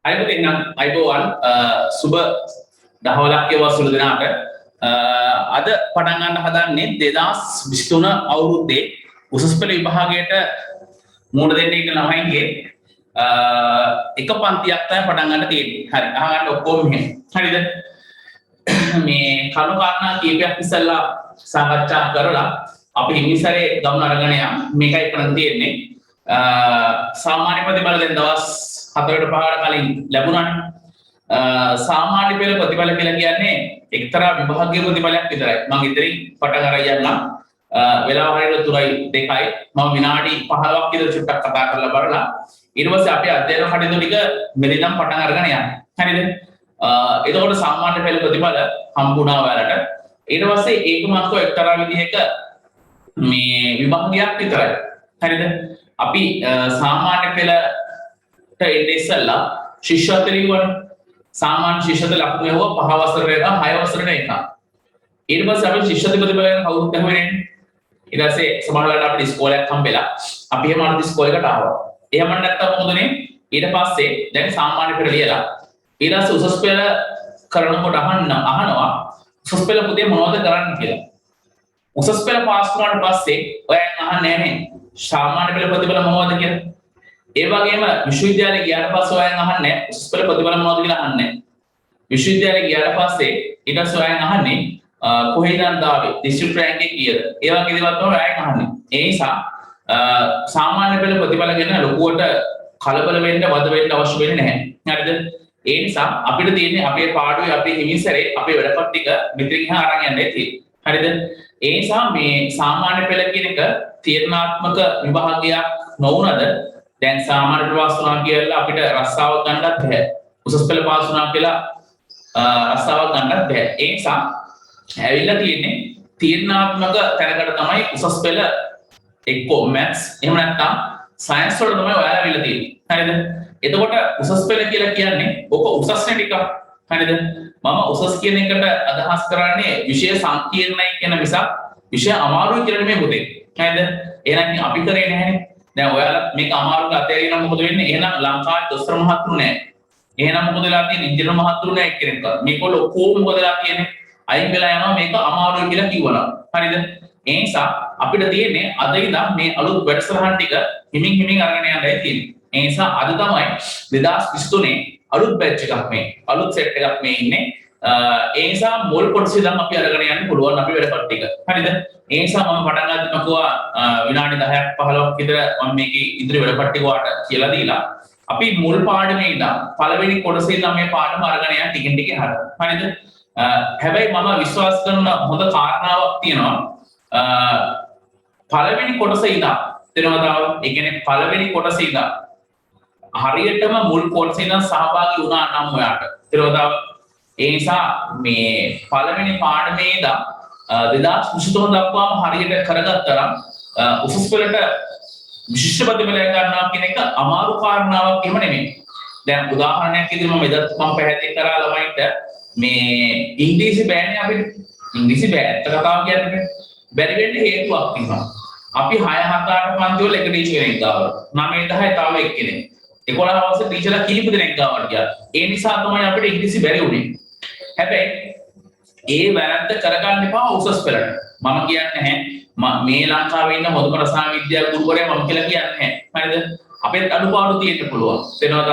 අයිබෝන් එහෙනම් අයිබෝන් සුබ දහවලක් වේවා සුළු දිනකට අද පටන් ගන්න හදන්නේ 2023 අවුරුද්දේ උසස් පෙළ විභාගයට මුහුණ දෙන්න ඉන්න ළමයින්ගේ එක පන්තියක් තමයි පටන් ගන්න තියෙන්නේ. හරි. අහගන්න ඔක්කොම මෙහෙම. හරිද? මේ කරුණු කාරණා කීපයක් ඉස්සෙල්ලා සාකච්ඡා කරලා අපි ඉංග්‍රීසියේ ගමන අරගෙන යමු. මේකයි කරන්න තියෙන්නේ. සාමාන්‍ය ප්‍රතිඵල දැන් දවස් 4කට 5කට කලින් ලැබුණානේ. සාමාන්‍ය පෙළ ප්‍රතිඵල කියලා කියන්නේ එක්තරා විභාගීය ප්‍රතිඵලයක් විතරයි. මම ඉතින් පටන් අරන් යන්නම්. වෙලාව හරියට 3:02යි. මම විනාඩි 15ක් විතර චුට්ටක් කතා කරලා බලලා ඊට පස්සේ අපි අධ්‍යයන කටයුතු ටික මෙතනින් පටන් අරගෙන යන්න. හරිද? එතකොට සාමාන්‍ය පෙළ ප්‍රතිඵල හම්බුණා ඔයාලට. ඊට පස්සේ ඒක මාත්‍ර එක්තරා විදිහක මේ විභාගයක් විතරයි. හරිද? අපි සාමාන්‍ය පෙළට එන්නේ ඉස්සෙල්ලා ශිෂ්‍යත්ව ලියවන සාමාන්‍ය ශිෂ්‍යත්ව ලකුණු යවුවා 5 වසරට එක 6 වසරට එක. ඊට පස්සේ අපි ශිෂ්‍යත්ව ප්‍රතිඵල ගැන කවුරුත් අහුවෙන්නේ නැහැ. ඊට පස්සේ සමහරවිට අපිට ඉස්කෝලයක් හම්බෙලා අපි එහෙම අනිත් ඉස්කෝලයකට ආවා. එහෙම නැත්නම් මොකදනේ? ඊට පස්සේ දැන් සාමාන්‍ය පෙළ ලියලා ඊට පස්සේ උසස් පෙළ කරනකොට අහනවා උසස් පෙළ පුතේ මොනවද කරන්න කියලා. උසස් පෙළ පාස් වුණාට පස්සේ ඔයයන් අහන්නේ නැහැ සාමාන්‍ය පෙළ ප්‍රතිඵල මොනවද කියලා. ඒ වගේම විශ්වවිද්‍යාලේ ගියාට පස්සේ ඔයයන් අහන්නේ උසස් පෙළ ප්‍රතිඵල මොනවද කියලා අහන්නේ. විශ්වවිද්‍යාලේ ගියාට පස්සේ ඊට පස්සේ ඔයයන් අහන්නේ කොහෙන්ද ආවේ දිස්ත්‍රික් රැංක් එක කීයද? ඒ වගේ දේවල් තමයි ඔයයන් අහන්නේ. ඒ නිසා සාමාන්‍ය පෙළ ප්‍රතිඵල ගැන ලොකුවට කලබල වෙන්න වද වෙන්න අවශ්‍ය වෙන්නේ නැහැ. හරිද? ඒ නිසා අපිට තියෙන්නේ අපේ පාඩුවේ අපේ හිමිසරේ අපේ වැඩපත් ටික මෙතනින් එහා අරන් යන්නයි තියෙන්නේ. හරිද? ඒ නිසා මේ සාමාන්‍ය පෙළ කියන එක තීරණාත්මක විභාගයක් නොවුනද දැන් සාමාන්‍ය පෙළ පාස් වුණා කියලා අපිට රස්සාවක් ගන්නත් බැහැ. උසස් පෙළ පාස් වුණා කියලා රස්සාවක් ගන්නත් බැහැ. ඒ නිසා ඇවිල්ලා තියෙන්නේ තීරණාත්මක තැනකට තමයි උසස් පෙළ එක්කෝ මැත්ස් එහෙම නැත්නම් සයන්ස් වල තමයි ඔයාලා වෙලා තියෙන්නේ. හරිද? එතකොට උසස් පෙළ කියලා කියන්නේ ඔක උසස්නේ ටික. හරිද? මම උසස් කියන එකට අදහස් කරන්නේ විෂය සංකීර්ණයි කියන මිසක් විෂය අමාරුයි කියලා නෙමෙයි පුතේ. හරිද? එහෙනම් අපි කරේ නැහැනේ. දැන් ඔයාලා මේක අමාරුට අතෑරියනම් මොකද වෙන්නේ? එහෙනම් ලංකාවේ දොස්තර මහතුරු නැහැ. එහෙනම් මොකද වෙලා තියෙන්නේ? ඉංජිනේරු මහතුරු නැහැ එක්කෙනෙක්. මේකවල කොහොම මොකද වෙලා තියෙන්නේ? අයින් වෙලා යනවා මේක අමාරුයි කියලා කිව්වනම්. හරිද? ඒ නිසා අපිට තියෙන්නේ අද ඉඳන් මේ අලුත් වැඩසටහන් ටික හිමින් අරගෙන යන්නයි තියෙන්නේ. ඒ නිසා අද තමයි 2023 අලුත් බැච් එකක් මේ අලුත් සෙට් එකක් මේ ඉන්නේ. ඒ නිසා මුල් කොටස ඉඳන් අපි අරගෙන යන්න පුළුවන් අපි වැඩ ටික. හරිද? ඒ නිසා මම පටන් ගන්නත් මකුවා විනාඩි 10ක් 15ක් විතර මම මේකේ ඉදිරි වැඩ ටික වාට කියලා දීලා අපි මුල් පාඩමේ ඉඳන් පළවෙනි කොටසේ ඉඳන් මේ පාඩම අරගෙන යන්න ටිකෙන් ටික හරිද? හැබැයි මම විශ්වාස කරන හොඳ කාරණාවක් තියෙනවා. පළවෙනි කොටසේ ඉඳන් තේරෙනවද? ඒ කියන්නේ පළවෙනි කොටසේ ඉඳන් හරියටම මුල් කොටසේ ඉඳන් සහභාගී වුණා නම් ඔයාට තේරෙනවද? ඒ නිසා මේ පළවෙනි පාඩමේ ඉඳන් 2023 දක්වාම හරියට කරගත්තා නම් උසස් පෙළට විශිෂ්ට ප්‍රතිඵලයක් ගන්නවා කියන එක අමාරු කාරණාවක් එහෙම නෙමෙයි. දැන් උදාහරණයක් විදිහට මම එදත් මම පැහැදිලි කරා ළමයින්ට මේ ඉංග්‍රීසි බෑනේ අපිට. ඉංග්‍රීසි බෑ ඇත්ත කතාව කියන්නේ බැරි වෙන්න හේතුවක් තියෙනවා. අපි 6 7 8 පන්ති වල එක ටීචර් කෙනෙක් ගාව 9 10 තව එක්කෙනෙක් 11 වසර ටීචර්ලා කීප දෙනෙක් ගාවට ගියා. ඒ නිසා තමයි අපිට ඉංග්‍රීසි බැරි වුනේ. හැබැයි ඒ වැරද්ද කරගන්න එපා උසස් පෙළට. මම කියන්නේ නැහැ මේ ලංකාවේ ඉන්න හොඳම රසායන විද්‍යා ගුරුවරයා මම කියලා කියන්නේ නැහැ. හරිද? අපේ අඩුපාඩු තියෙන්න පුළුවන්. තේරෙනවද?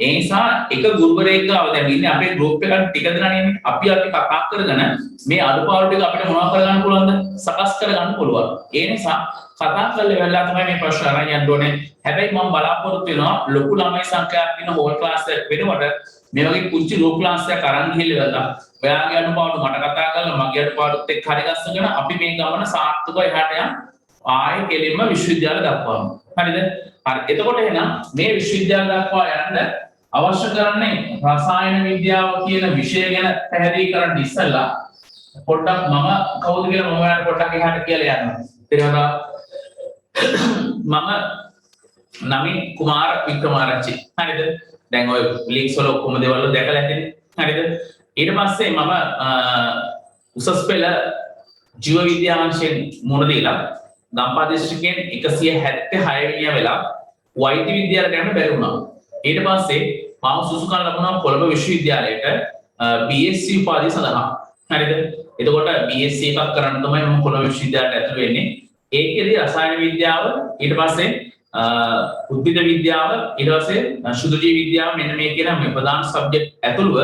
ඒ නිසා එක ගුරුවරයෙක් ගාව දැන් ඉන්නේ අපේ ගෲප් එකට ටික දෙනානේ. අපි කතා කරගෙන මේ අඩුපාඩු ටික අපිට මොනවද කරගන්න පුළුවන්ද? සකස් කරගන්න පුළුවන්. ඒ නිසා කතා කරලා වෙලා තමයි මේ ප්‍රශ්න අරන් යන්න ඕනේ. හැබැයි මම බලාපොරොත්තු වෙනවා ලොකු ළමයි සංඛ්‍යාවක් ඉන්න හෝල් ක්ලාස් එකක් වෙනකොට මේ වගේ කුංචි ගෲප් ක්ලාස් එකක් අරන් ගිහිල්ලා ඔයාගේ අඩුපාඩු මට කතා කරලා මගේ අඩුපාඩුත් එක්ක හරි ගස්සගෙන අපි මේ ගමන සාර්ථකව එහාට යන්න ආයේ කෙලින්ම විශ්වවිද්‍යාල දක්වාම. හරිද? හරි. එතකොට එහෙනම් මේ විශ්වවිද්‍යාල දක්වා යන්න අවශ්‍ය කරන්නේ රසායන විද්‍යාව කියන විෂය ගැන පැහැදිලි කරන්න ඉස්සෙල්ලා පොඩ්ඩක් මම කවුද කියලා මම ඔයාලට පොඩ්ඩක් එහාට කියලා යනවා. තේරෙනවද? මම නමින් කුමාර වික්‍රමාරච්චි. හරිද? දැන් ඔය ලින්ක්ස් වල ඔක්කොම දේවල් දැකලා ඇතිනේ. හරිද? ඊට පස්සේ මම උසස් පෙළ ජීව විද්‍යාංශයෙන් මුණ දීලා ගම්පහ දිස්ත්‍රික්කයෙන් 176 වෙනියා වෙලා වෛද්‍ය විද්‍යාලයට යන්න බැරි වුණා. ඊට පස්සේ මාව සුසුකම් ලැබුණා කොළඹ විශ්වවිද්‍යාලයට BSc උපාධිය සඳහා. හරිද? එතකොට BSc එකක් කරන්න තමයි මම කොළඹ විශ්වවිද්‍යාලයට ඇතුළු වෙන්නේ. ඒකෙදී රසායන විද්‍යාව, ඊට පස්සේ උද්භිද විද්‍යාව, ඊට පස්සේ ශුද්ධ ජීව විද්‍යාව, මෙන්න මේ කියන මේ ප්‍රධාන සබ්ජෙක්ට් ඇතුළුව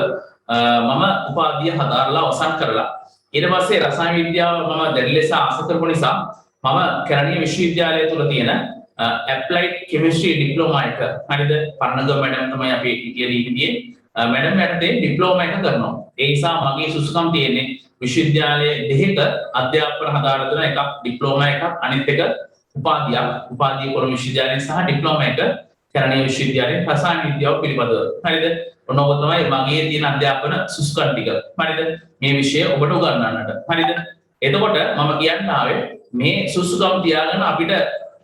මම උපාධිය හදාarලා අවසන් කරලා ඊට පස්සේ රසායන විද්‍යාව මම දැඩි ලෙස ආස කරපු නිසා මම කරණීය විශ්වවිද්‍යාලය තුල තියෙන applied chemistry diploma එක, හරිද? පන්නගම මැඩම් තමයි අපි ඉතිරියේ මැඩම් යටතේ ඩිප්ලෝමා එක කරනවා. ඒ නිසා මගේ සුසුකම් තියෙන්නේ විශ්වවිද්‍යාලයේ දෙකක අධ්‍යාපන හදාරලා දෙන එකක් ඩිප්ලෝමා එකක්, අනිත් එක උපාධිය කොළඹ විශ්වවිද්‍යාලයෙන් සහ ඩිප්ලෝමා එක කරණීය විශ්වවිද්‍යාලයෙන් රසායන විද්‍යාව පිළිබඳව. හරිද? ඔන්න ඔබ තමයි මගේ තියෙන අධ්‍යාපන සුසුකම් ටික. හරිද? මේ විෂය ඔබට උගන්වන්නට. හරිද? එතකොට මම කියන්න ආවේ මේ සුසුකම් තියාගෙන අපිට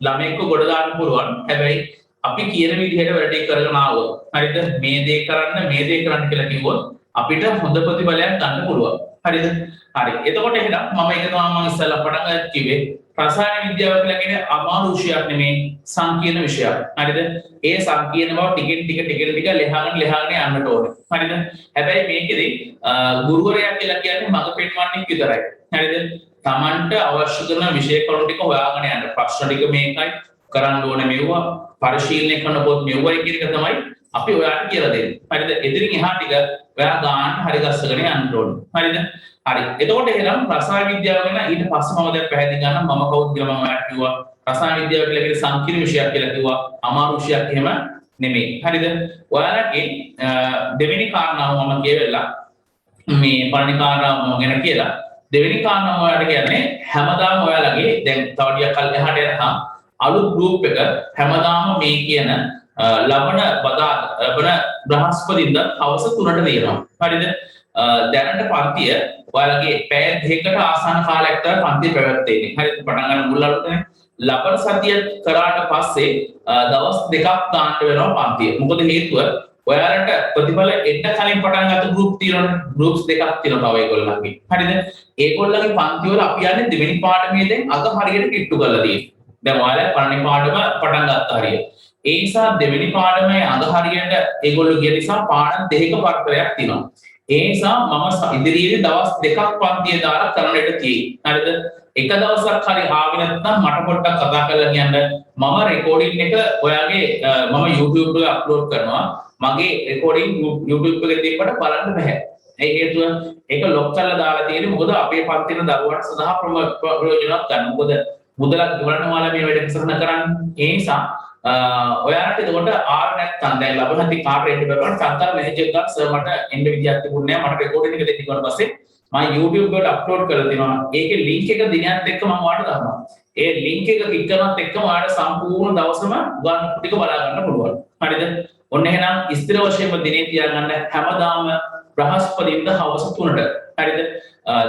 ළමෙක්ව ගොඩ දාන්න පුළුවන්. හැබැයි අපි කියන විදිහට වැඩ ටික කරගෙන ආවොත්, හරිද? මේ දේ කරන්න කියලා කිව්වොත් අපිට හොඳ ප්‍රතිඵලයක් ගන්න පුළුවන්. හරිද? හරි. එතකොට එහෙනම් මම ඒක තමයි මම ඉස්සෙල්ලා පටන් ගන්න කිව්වේ. රසායන විද්‍යාව කියලා කියන්නේ අමාරු විෂයක් නෙමෙයි, සංකීර්ණ විෂයක්. හරිද? ඒ සංකීර්ණ බව ටික ලියාගෙන යන්නට ඕනේ. හරිද? හැබැයි මේකෙදි ගුරුවරයා කියලා කියන්නේ මඟ පෙන්වන්නේ විතරයි. හරිද? Tamanට අවශ්‍ය කරන විෂය කරුණු ටික හොයාගෙන යන්න. ප්‍රශ්න ටික මේකයි කරන්න ඕනේ මෙවුවා, පරිශීලනය කරන පොත් මෙවුවයි කියන එක තමයි අපි ඔයාලට කියලා දෙන්නේ. හරිද? එදිරින් එහා ටික ඔයා ගන්න හරි ගස්සගෙන යන්න ඕනේ. හරිද? හරි. එතකොට එහෙනම් රසායන විද්‍යාව ගැන ඊට පස්සේ මම දැන් පැහැදිලි කරනවා මම කවුද කියලා මම ඔයාලට කිව්වා. රසායන විද්‍යාව කියලා කියන්නේ සංකීර්ණ විෂයක් කියලා කිව්වා. අමාරු විෂයක් එහෙම නෙමෙයි. හරිද? ඔයාලගේ දෙවෙනි කාරණාව මම කියවෙලා මේ පළවෙනි කාරණාව මම ගැන කියලා දෙවෙනි කාරණාව ඔයාලට කියන්නේ හැමදාම ඔයාලගේ දැන් තව ටිකක් කල් එහාට යනකම් අලුත් ගෲප් එක හැමදාම මේ කියන ලබන බ්‍රහස්පතින්දා හවස 3ට දෙනවා. හරිද? දැනට පන්තිය ඔයාලගේ පැය දෙකකට ආසන්න කාලයක් තමයි පන්තිය පැවැත්වෙන්නේ. හරිද? පටන් ගන්න මුල් අලුතනේ. ලබන සතිය කරාට පස්සේ දවස් දෙකක් දාන්න වෙනවා පන්තිය. මොකද හේතුව ඔයාලට ප්‍රතිඵල එන්න කලින් පටන් ගත්ත ගෲප් තියෙනවනේ. ගෲප්ස් දෙකක් තියෙනවා තව ඒගොල්ලන්ගේ. හරිද? ඒගොල්ලන්ගේ පන්ති වල අපි යන්නේ දෙවෙනි පාඩමේ දැන් අග හරියට කිට්ටු කරලා තියෙනවා. දැන් ඔයාලා පළවෙනි පාඩම පටන් ගත්ත හරිය. ඒ නිසා දෙවෙනි පාඩමේ අග හරියට ඒගොල්ලෝ ගිය නිසා පාඩම් දෙකක පරතරයක් තියෙනවා. ඒ නිසා මම ඉදිරියේදී දවස් දෙකක් පන්තිය දාලා කරන්න ඉඩ තියෙයි. හරිද? එක දවසක් හරි ආවෙ නැත්නම් මට පොඩ්ඩක් කතා කරලා කියන්න. මම රෙකෝඩින් එක ඔයාගේ මම YouTube එකේ අප්ලෝඩ් කරනවා. මගේ රෙකෝඩින් YouTube එකේ තියපට බලන්න බෑ. ඒ හේතුව ඒක ලොක් කරලා දාලා තියෙන්නේ මොකද අපේ පන්තින දරුවන්ට සඳහා ප්‍රයෝජනවත් ගන්න. මොකද මුදලක් ගෙවන්න ඔයාලා මේ වැඩ කරන කරන්නේ. ඒ නිසා ඔයාලට එතකොට ආර නැත්නම් දැන් ලබන කාර්ය එන්න බැලුවා සංකල්ප මැනේජර් එකක් සර් මට එන්න විදියක් තිබුණේ නැහැ. මට රෙකෝඩින් එක දෙන්න ඊට පස්සේ මම YouTube එකට අප්ලෝඩ් කරලා දෙනවා. ඒකේ link එක දිනයත් එක්ක මම ඔයාලට දානවා. ඒ link එක ක්ලික් කරනත් එක්කම ඔයාලට සම්පූර්ණ දවසම උගන්වපු ටික බලා ගන්න පුළුවන්. හරිද? ඔන්න එහෙනම් ස්ථිර වශයෙන්ම දිනේ තියාගන්න හැමදාම බ්‍රහස්පතින්දා හවස 3ට. හරිද?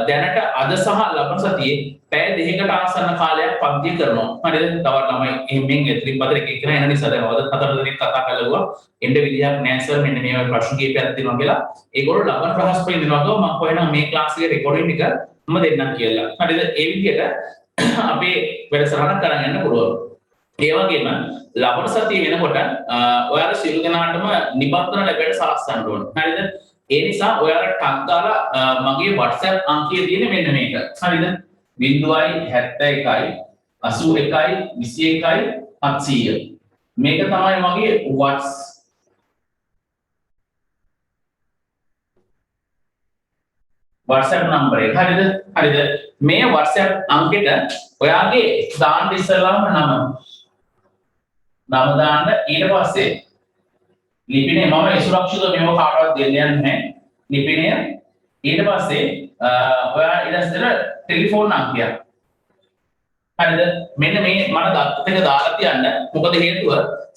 දැනට අද සහ ලබන සතියේ පැය දෙකකට ආසන්න කාලයක් පන්තිය කරනවා. හරිද? තවත් ළමයි එම්ෙන් එතරින් පතර එක එන නිසා දැන් වද හතර දෙනෙක් කතා කරලා එන්න විදියක් නැහැ සර් මෙන්න මේ වගේ ප්‍රශ්න කීපයක් තියෙනවා කියලා. ඒගොල්ලෝ ලබන බ්‍රහස්පතින්දා දෙනවා මම කොහෙනම් මේ ක්ලාස් එකේ රෙකෝඩින් එක මම දෙන්නම් කියලා. හරිද? ඒ විදිහට අපේ වැඩසටහන කරන් යන්න පුළුවන්. ඒ වගේම ලබන සතිය වෙනකොට ඔයාලා සියලු දෙනාටම නිබන්ධන ලැබෙන්න සලස්වන්න ඕන. හරිද? ඒ නිසා ඔයාලා ටක් දාලා මගේ WhatsApp අංකය තියෙන්නේ මෙන්න මේක. හරිද? 071 81 21 700. මේක තමයි මගේ WhatsApp නම්බර් එක. හරිද? මේ WhatsApp අංකෙට ඔයාගේ දාන්න ඉස්සෙල්ලාම නම දාන්න ඊට පස්සේ ලිපිනේ මම සුරක්ෂිතව මේව කාටවත් දෙන්න යන්නේ නැහැ. ලිපිනේ ඊට පස්සේ ඔයා ඊළඟට ටෙලිෆෝන් අංකය. හරිද? මෙන්න මේ මම දත්ත එක දාලා තියන්න. මොකද හේතුව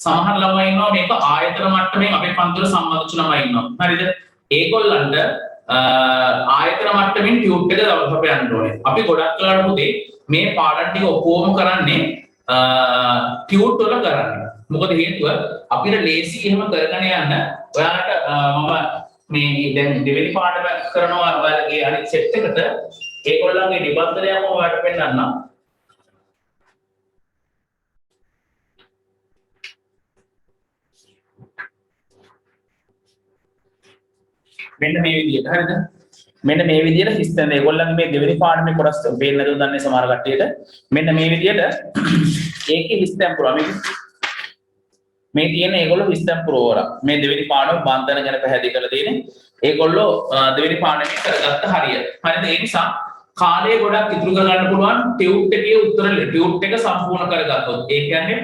සමහර ළමයි ඉන්නවා මේක ආයතන මට්ටමින් අපේ පන්තිවල සම්බන්ධ ළමයි ඉන්නවා. හරිද? ඒගොල්ලන්ට ආයතන මට්ටමින් ටියුට් එක දවසට යන්න ඕනේ. අපි ගොඩක් වෙලාවට පුතේ මේ පාඩම් ටික ඔක්කොම කරන්නේ ටියුට් වල කරන්නේ. මොකද හේතුව අපිට ලේසි එහෙම කරගෙන යන්න ඔයාලට මම මේ දැන් දෙවෙනි පාඩම කරනවා ඔයාලගේ අනිත් සෙට් එකට ඒගොල්ලන්ගේ නිබන්ධනයම ඔයාලට පෙන්නන්නම්. මෙන්න මේ විදිහට හරිද මෙන්න මේ විදිහට හිස්තැන ඒගොල්ලන්ගේ මේ දෙවෙනි පාඩමේ කොටස් පේන්නේ නැතුව දන්නේ සමහර කට්ටියට මෙන්න මේ විදිහට ඒකේ හිස්තැන් පුරා මේ තියෙන ඒගොල්ලෝ හිස්තැන් පුරවලා මේ දෙවෙනි පාඩම බන්ධන ගැන පැහැදිලි කරලා තියෙන්නේ ඒගොල්ලෝ දෙවෙනි පාඩමේ කරගත්ත හරිය හරිද ඒ නිසා කාලය ගොඩක් ඉතුරු කරගන්න පුළුවන් ටියුට් එකේ උත්තර ටියුට් එක සම්පූර්ණ කරගත්තොත් ඒ කියන්නේ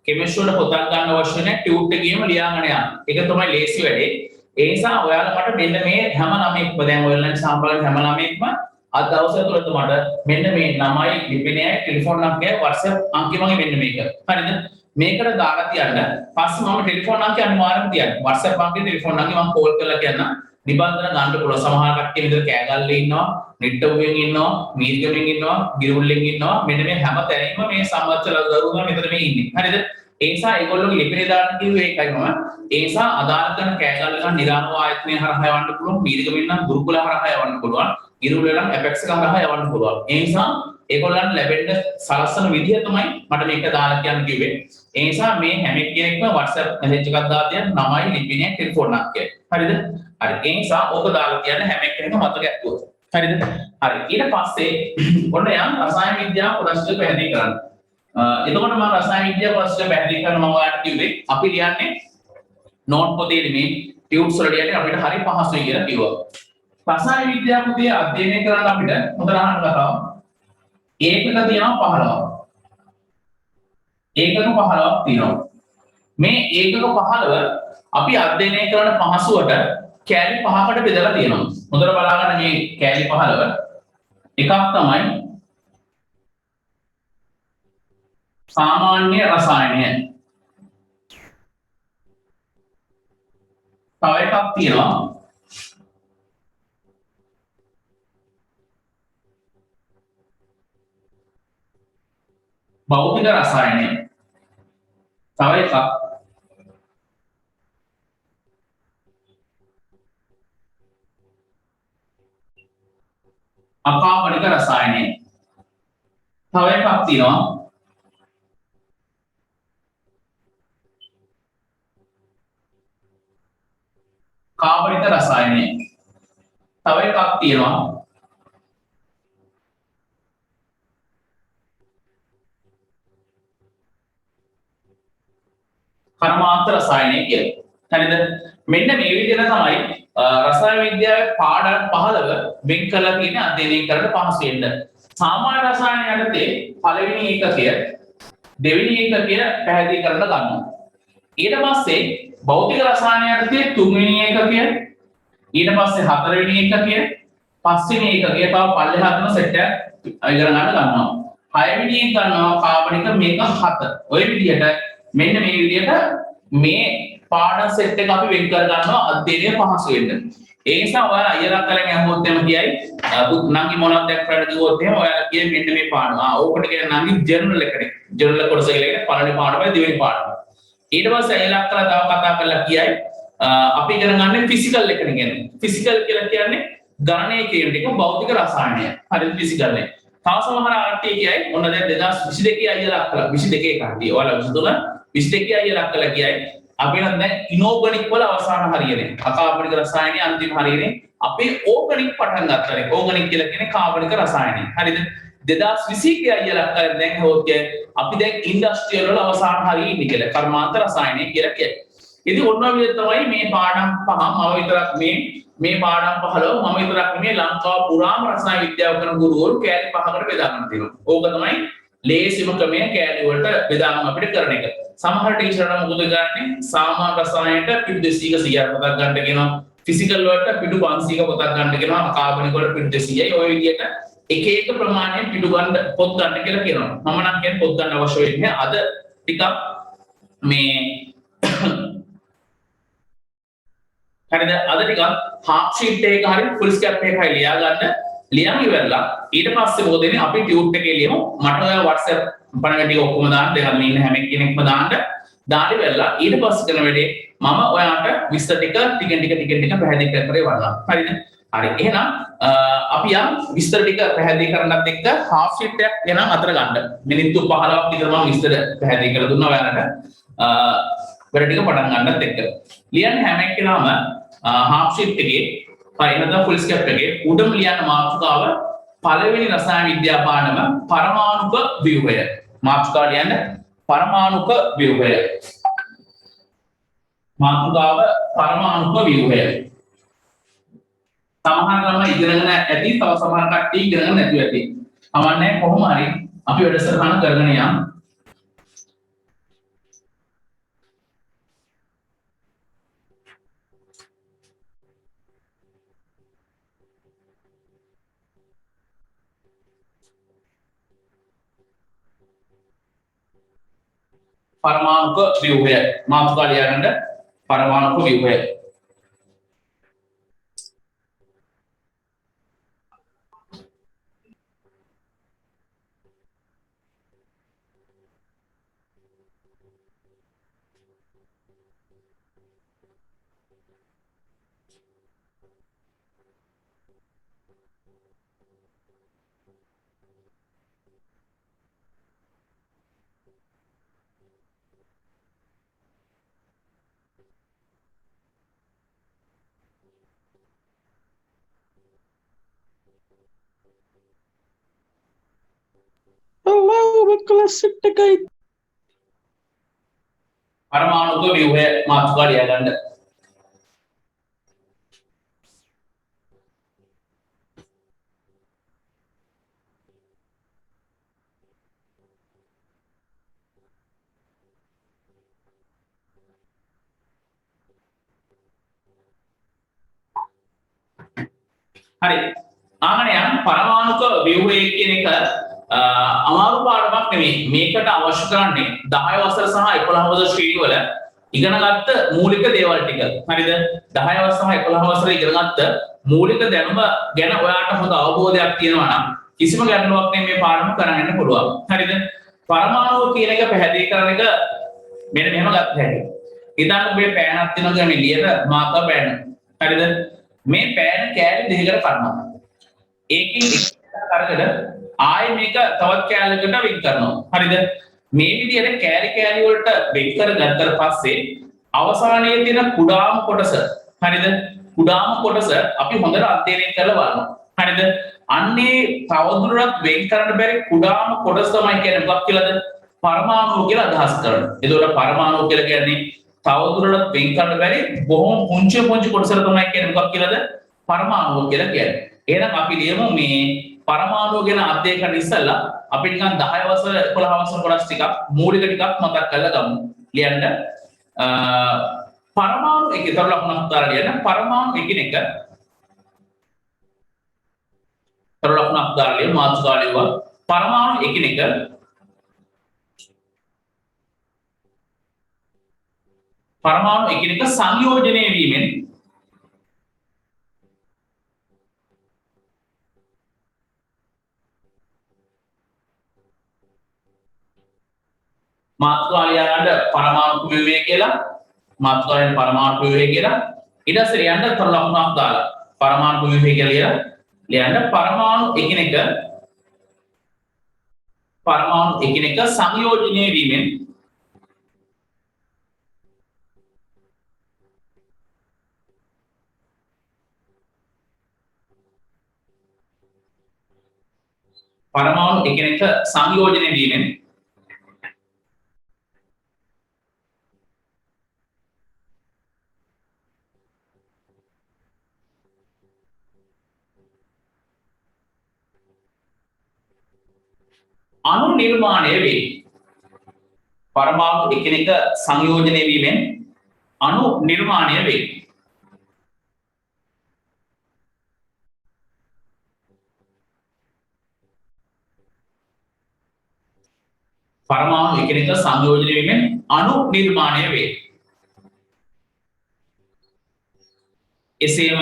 කෙමිස්ට්‍රි වල පොතක් ගන්න අවශ්‍ය නැහැ ටියුට් එකේම ලියාගෙන යන්න ඒක තමයි ලේසි වැඩේ ඒ නිසා ඔයාලා මට මෙන්න මේ හැම ළමයෙක්ම දැන් ඔයගොල්ලන් සාම්පලෙන් හැම ළමයෙක්ම අද දවසේ තුලත් මට මෙන්න මේ ළමයි ලිපිනයයි ටෙලිෆෝන් අංකයයි WhatsApp අංකය මගේ මෙන්න මේක හරිද මේකට දාලා තියන්න පස්සේ මම ටෙලිෆෝන් අංකය අනිවාර්යයෙන් තියන්න WhatsApp අංකේ ටෙලිෆෝන් අංකේ මම කෝල් කරලා කියන්න නිබන්ධන ගන්න පුළුවන් සමහර කට්ටිය විතර කෑගල්ලේ ඉන්නවා නිට්ටුවෙන් ඉන්නවා මීර්ගමෙන් ඉන්නවා ගිරුල්ලෙන් ඉන්නවා මෙන්න මේ හැම තැනින්ම මේ සම්මතල දරුවා මෙතන මේ ඉන්නේ හරිද ඒ නිසා ඒගොල්ලෝගේ ලිපිනේ දාන්න කිව්වේ ඒකයි මම ඒ නිසා අදාළ කරන කෑගල්ල ගන්න නිරාමව ආයතනය හරහා යවන්න පුළුවන් මීර්ගමෙන් නම් ගුරුකුල හරහා යවන්න පුළුවන් ගිරුල්ල නම් ඇපෙක්ස් එක හරහා යවන්න පුළුවන් ඒ නිසා ඒගොල්ලන් ලැබෙන්න සලස්සන විදිය තමයි මට මේක දාලා කියන්න කිව්වේ ඒ නිසා මේ හැම කෙනෙක්ම WhatsApp මැසේජ් එකක් දාලා තියන්න නමයි ලිපිනේ ටෙලිෆෝන් අංකය හරිද හරි ඒ නිසා ඔක දාලා තියන්න හැම කෙනෙක්ම මතක ඇතුව හරිද හරි ඊට පස්සේ ඔන්න යම් රසායන විද්‍යාව කොටස් ටික පැහැදිලි කරන්න එතකොට මම රසායන විද්‍යාව කොටස් ටික පැහැදිලි කරන මම ඔයාලට කිව්වේ අපි ලියන්නේ නෝට් පොතේ මේ ටියුට්ස් වල ලියන්නේ අපිට හරි පහසුයි කියලා කිව්වා රසායන විද්‍යාව පුතේ අධ්‍යයනය කරන්න අපිට හොඳට අහන්න කතාව ඒකක තියෙනවා 15ක් ඒකක 15ක් තියෙනවා මේ ඒකක 15 අපි අධ්‍යයනය කරන පහසුවට කෑලි 5කට බෙදලා තියෙනවා හොඳට බලාගන්න මේ කෑලි 15 එකක් තමයි සාමාන්‍ය රසායනය තව එකක් තියෙනවා භෞතික රසායනය තව එකක් අකාබනික රසායනය තව එකක් තියෙනවා කාබනික රසායනය තව එකක් තියෙනවා කර්මාන්ත රසායනය කියලා. හරිද? මෙන්න මේ විදිහට තමයි රසායන විද්‍යාවේ පාඩම් 15 වෙන් කරලා තියෙන අධ්‍යයනය කරන්න පහසු වෙන්න. සාමාන්‍ය රසායන යටතේ පළවෙනි ඒකකය දෙවෙනි ඒකකය පැහැදිලි කරන්න ගන්නවා. ඊට පස්සේ භෞතික රසායන යටතේ තුන්වෙනි ඒකකය ඊට පස්සේ හතරවෙනි ඒකකය පස්වෙනි ඒකකය තව පල්ලෙහා තුන සෙට් එකක් ඉගෙන ගන්න ගන්නවා. හයවෙනි එක ගන්නවා කාබනික මේක 7. ඔය විදිහට මෙන්න මේ විදිහට මේ පාඩම් සෙට් එක අපි වෙන් කර ගන්නවා අධ්‍යයනය පහසු වෙන්න. ඒ නිසා ඔයාලා අයියලා කලින් අහුවොත් එම කියයි නංගි මොනවද දැක්කරද කිව්වොත් එහෙම ඔයාලා කියේ මෙන්න මේ පාඩම. ඕකට කියන නංගි ජර්නල් එකනේ. ජර්නල් කොටස කියලා පළවෙනි පාඩමයි දෙවෙනි පාඩම. ඊට පස්සේ අයියලා කළා තව කතා කරලා කියයි අපි ඉගෙන ගන්න ෆිසිකල් එකනේ කියන්නේ. ෆිසිකල් කියලා කියන්නේ ගණනය කියන එක භෞතික රසායනය. හරිද ෆිසිකල් නේ. තව සමහර ආර්ටි කියයි ඔන්න දැන් 2022 අයියලා කළා 22 කන්ටි. ඔයාලා 23 22 අයියලා කළා කියයි අපි නම් දැන් ඉනෝගනික් වල අවසාන හරියනේ අකාබනික රසායනයේ අන්තිම හරියනේ අපි ඕගනික් පටන් ගත්තානේ ඕගනික් කියලා කියන්නේ කාබනික රසායනය හරිද 2020 අයියලා කලින් දැන් හොත් අපි දැන් ඉන්ඩස්ට්‍රියල් වල අවසාන හරිය ඉන්නේ කියලා කර්මාන්ත රසායනය කියලා කියන්නේ ඉතින් ඔන්න ඔය විදිහට තමයි මේ පාඩම් පහ මම විතරක් මේ පාඩම් 15 මම විතරක් නෙමෙයි ලංකාව පුරාම රසායන විද්‍යාව කරන ගුරුවරු කෑලි 5කට බෙදා ගන්න තියෙනවා ඕක තමයි ලේසිම ක්‍රමය කෑලි වලට බෙදාගන්න අපිට කරන එක සමහර ටීචර්ලා මොකද කරන්නේ සාමාන්‍ය රසායනයට පිටු 200ක 100ක් පොතක් ගන්න කියනවා ෆිසිකල් වලට පිටු 500ක පොතක් ගන්න කියනවා කාබනික වලට පිටු 200යි ඔය විදිහට එක එක ප්‍රමාණයෙන් පිටු ගන්න පොත් ගන්න කියලා කියනවා මම නම් කියන්නේ පොත් ගන්න අවශ්‍ය වෙන්නේ අද ටිකක් මේ හරිද අද ටිකක් half sheet එක හරි full scap එකක් හරි ලියා ගන්න ලියන් ඉවරලා ඊට පස්සේ මොකද වෙන්නේ අපි ටියුට් එකේ ලියමු මට ඔය WhatsApp පණගටි ඔක්කොම දාන්න දැන් මේ ඉන්න හැම කෙනෙක්ම දාන්න වෙලා ඊට පස්සේ කරන වැඩේ මම ඔයාලට විස්තර ටික ටික පැහැදිලි කරේ වරලා හරිද හරි එහෙනම් අපි යම් විස්තර ටික පැහැදිලි කරනත් එක්ක half sheet එකක් එනම් අතර ගන්න මිනිත්තු 15ක් විතර මම විස්තර පැහැදිලි කරලා දුන්නා ඔයාලට වැඩ ටික පටන් ගන්නත් එක්ක ලියන්න හැම එකනම half sheet එකේ හරි එහෙනම් ෆුල් ස්කැප් එකේ උඩම ලියන්න මාතෘකාව පළවෙනි රසායන විද්‍යා පාඩම පරමාණුක ව්‍යුහය. මාතෘකාව ලියන්න පරමාණුක ව්‍යුහය. මාතෘකාව පරමාණුක ව්‍යුහය. සමහර ළමයි ඉගෙනගෙන ඇති, තව සමහර කට්ටිය ඉගෙනගෙන නැතුව ඇති. කමන්නේ කොහොම හරි අපි වැඩසටහන කරගෙන යමු. परमाणुक व्यूह मातृका लिया परमाणुक व्यूह परमाणु को व्यूह मातृका लिया හරි ආගණයන් පරමාණුක ව්‍යුහය කියන එක අමාරු පාඩමක් නෙමෙයි මේකට අවශ්‍ය කරන්නේ 10 වසර සහ 11 වසර ශ්‍රේණි වල ඉගෙනගත්ත මූලික දේවල් ටික හරිද 10 වසර සහ 11 වසර ඉගෙනගත්ත මූලික දැනුම ගැන ඔයාලට හොඳ අවබෝධයක් තියෙනවා නම් කිසිම ගැටලුවක් නැති මේ පාඩම කරන්න යන්න පුළුවන් හරිද පරමාණුව කියන එක පැහැදිලි කරන එක මෙන්න මෙහෙම ගත්ත හැටි ඉතින් මේ පෑනක් තියෙනවා මේ ලියන මාකර් පෑන හරිද මේ පෑන කෑලි දෙකකට කඩනවා ඒකෙන් එක අරගෙන ආයෙ මේක තවත් කෑල්ලකට වෙන් කරනවා හරිද මේ විදිහට කෑලි කෑලි වලට වෙන් කරගත්තට පස්සේ අවසානයේ තියෙන කුඩාම කොටස හරිද කුඩාම කොටස අපි හොඳට අධ්‍යයනය කරලා බලනවා හරිද අන්නේ තවදුරටත් වෙන් කරන්න බැරි කුඩාම කොටස තමයි කියන්නේ මොකක් කියලාද පරමාණු කියලා අදහස් කරනවා ඒතකොට පරමාණු කියලා කියන්නේ තවදුරටත් වෙන් කරන්න බැරි බොහොම පුංචි පුංචි කොටසක් තමයි කියන්නේ මොකක් කියලාද පරමාණු කියලා කියන්නේ එහෙනම් අපි ලියමු මේ පරමාණු ගැන අධ්‍යයනය කරන්න ඉස්සෙල්ලා අපි නිකන් 10 වසර 11 වසර කොටස් ටිකක් මූලික ටිකක් මතක් කරලා ගමු ලියන්න පරමාණු එකතර ලකුණක් දාලා ලියන්න පරමාණු එකිනෙක තර ලකුණක් දාලා ලියමු මාතෘකාව ලියුවා පරමාණු එකිනෙක සංයෝජනය වීමෙන් මාතෘකාව ලියන්න පරමාණු ව්‍යුහය කියලා මාතෘකාවෙන් පරමාණු ව්‍යුහය කියලා ඊට පස්සේ ලියන්න තර ලකුණක් දාලා පරමාණු ව්‍යුහය කියලා ලියන්න පරමාණු එකිනෙක සංයෝජනය වීමෙන් පරමාණු එකිනෙක සංයෝජනය වීමෙන් අණු නිර්මාණය වේ. පරමාණු එකිනෙක සංයෝජනය වීමෙන් අණු නිර්මාණය වේ. පරමාණු එකිනෙක සංයෝජනය වීමෙන් අණු නිර්මාණය වේ. එසේම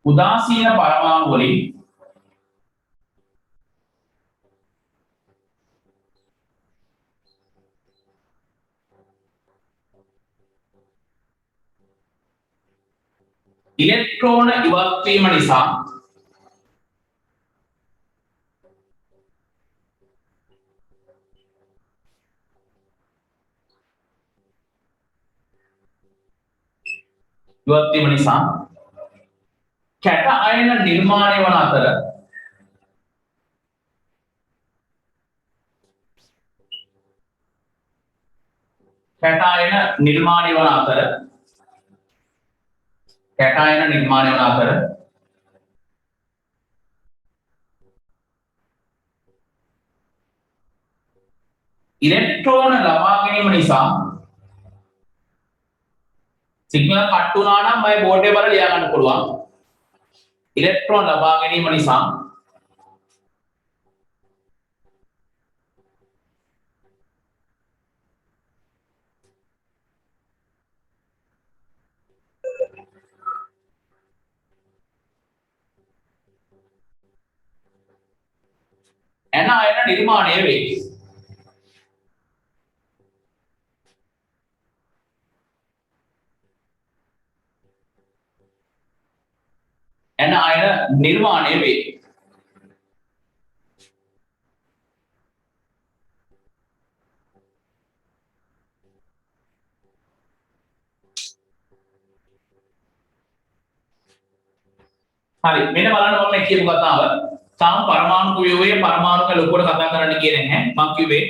උදාසීන පරමාණු වලින් ඉලෙක්ට්‍රෝන ඉවත් වීම නිසා කැට අයන නිර්මාණය වන අතර ඉලෙක්ට්‍රෝන ලබා ගැනීම නිසා සිග්නල් කට් වුණා නම් මම බෝඩ් එකේ බලලා ලියා ගන්න පුළුවන්. ඉලෙක්ට්‍රෝන ලබා ගැනීම නිසා එන අයන නිර්මාණය වේ. එන අයන නිර්මාණය වේ. හරි මෙන්න බලන්න මම මේ කියපු කතාව තාම පරමාණු ව්‍යුහයේ පරමාණුක ලොකුවට කතා කරන්න කියන්නේ නැහැ මම කිව්වේ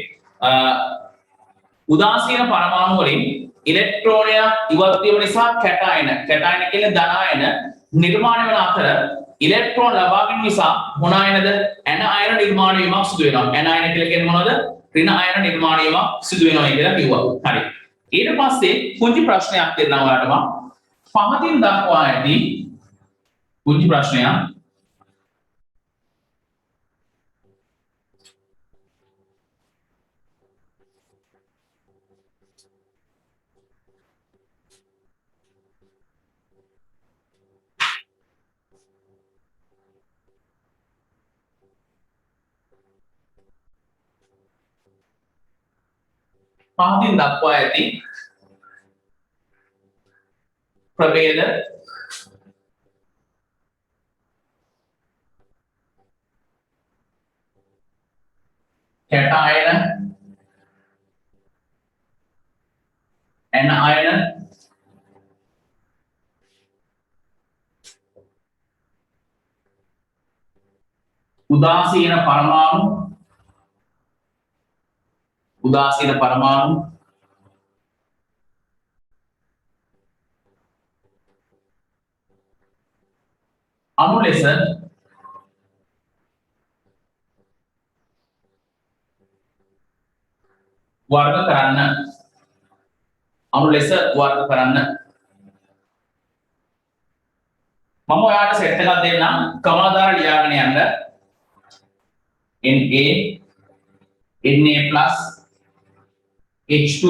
උදාසීන පරමාණු වලින් ඉලෙක්ට්‍රෝනයක් ඉවත් වීම නිසා කැටායන කියන්නේ ධන අයන නිර්මාණය වන අතර ඉලෙක්ට්‍රෝන ලබා ගැනීම නිසා මොන අයනද ඇන අයන නිර්මාණය වීමක් සිදු වෙනවා ඇන අයන කියලා කියන්නේ මොනවද ඍණ අයන නිර්මාණය වීමක් සිදු වෙනවා කියලා කිව්වා හරි ඊට පස්සේ පුංචි ප්‍රශ්නයක් දෙන්නම් ඔයාලට මම පහතින් දක්වා ඇති පුංචි ප්‍රශ්නයක් පහතින් දක්වා ඇති ප්‍රභේද කැටායන ඇන අයන උදාසීන පරමාණු අණු ලෙස වර්ග කරන්න මම ඔයාලට සෙට් එකක් දෙන්නම් කමලාදාර ලියාගෙන යන්න Na H2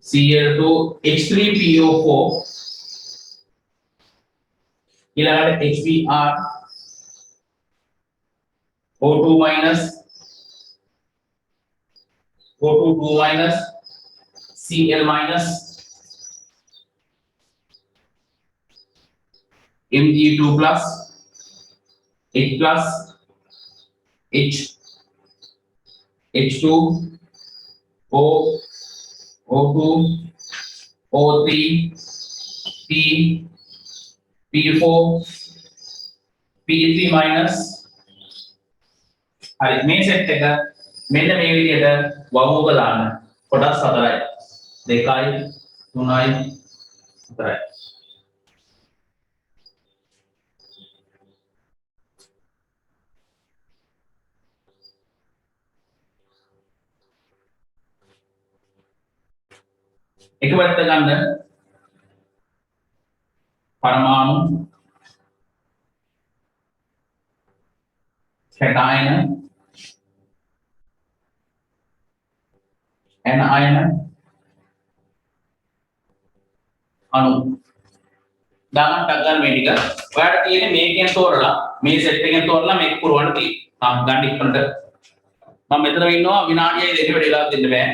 Cl2 H3PO4 ඊළඟට HBr O2 minus O2 2 minus Cl minus Mg2 plus H plus H H2 O O2 O3 P P4 P3 minus හරි මේ සෙට් එක මෙන්න මේ විදිහට වහුවක දාන්න කොටස් 4යි 2යි 3යි 4යි එක පැත්ත ගන්න පරමාණු කැටායන ඇන අයන අණු දාගන්න ටක් ගන්න මේ ටික ඔයාලට තියෙන්නේ මේකෙන් තෝරලා මේ සෙට් එකෙන් තෝරලා මේක පුරවන්න තියෙනවා ගන්න ඉක්මනට මම මෙතන ඉන්නවා විනාඩියයි දෙක වැඩි වෙලාවක් දෙන්න බෑ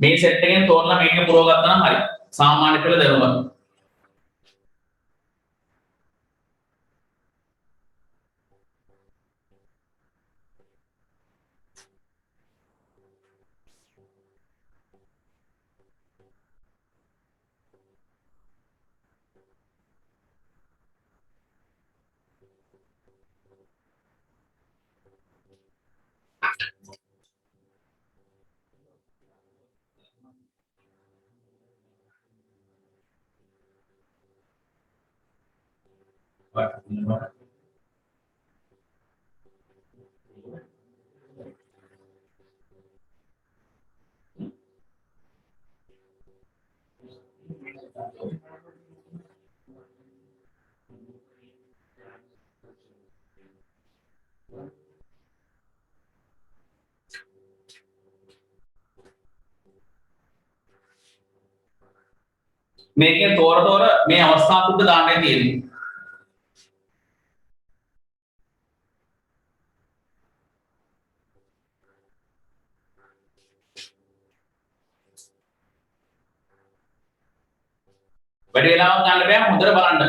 මේ සෙට් එකෙන් තෝරලා මේක පුරව ගත්තා නම් හරි. සාමාන්‍ය පෙළ දැනුම. මේකෙන් තෝර මේ අවස්ථා තුනට දාන්නයි තියෙන්නේ. වැඩි වෙලාවක් ගන්න බෑ හොඳට බලන්න.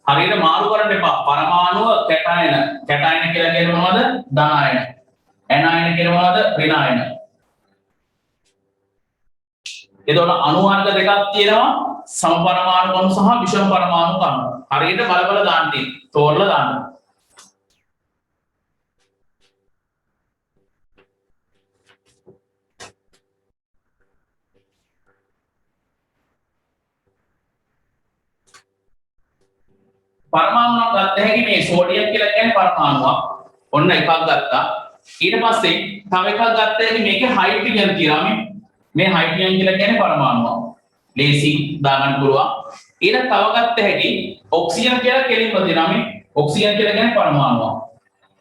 හරියට මාරු කරන්න එපා. පරමාණුව කැටායන. කැටායන කියලා කියන්නේ මොනවද? ධනායන. ඇනායන කියන්නේ මොනවද? ඍණායන. එතකොට අණු වර්ග දෙකක් තියෙනවා. සම පරමාණු කණු සහ විෂම පරමාණු කණු. හරියට බල දාන්න තියෙන්නේ. තෝරලා දාන්න. පරමාණුවක් ගත්ත හැකි මේ සෝඩියම් කියලා කියන්නේ පරමාණුවක්. ඔන්න එකක් ගත්තා. ඊට පස්සේ තව එකක් ගත්ත හැකි මේකේ හයිඩ්‍රජන් කියලා මේ හයිඩ්‍රජන් කියලා කියන්නේ පරමාණුවක්. ලේසි දාගන්න පුළුවන්. ඊට තව ගත්ත හැකි ඔක්සිජන් කියලා කෙලින්ම දෙනවා මේ ඔක්සිජන් කියලා කියන්නේ පරමාණුවක්.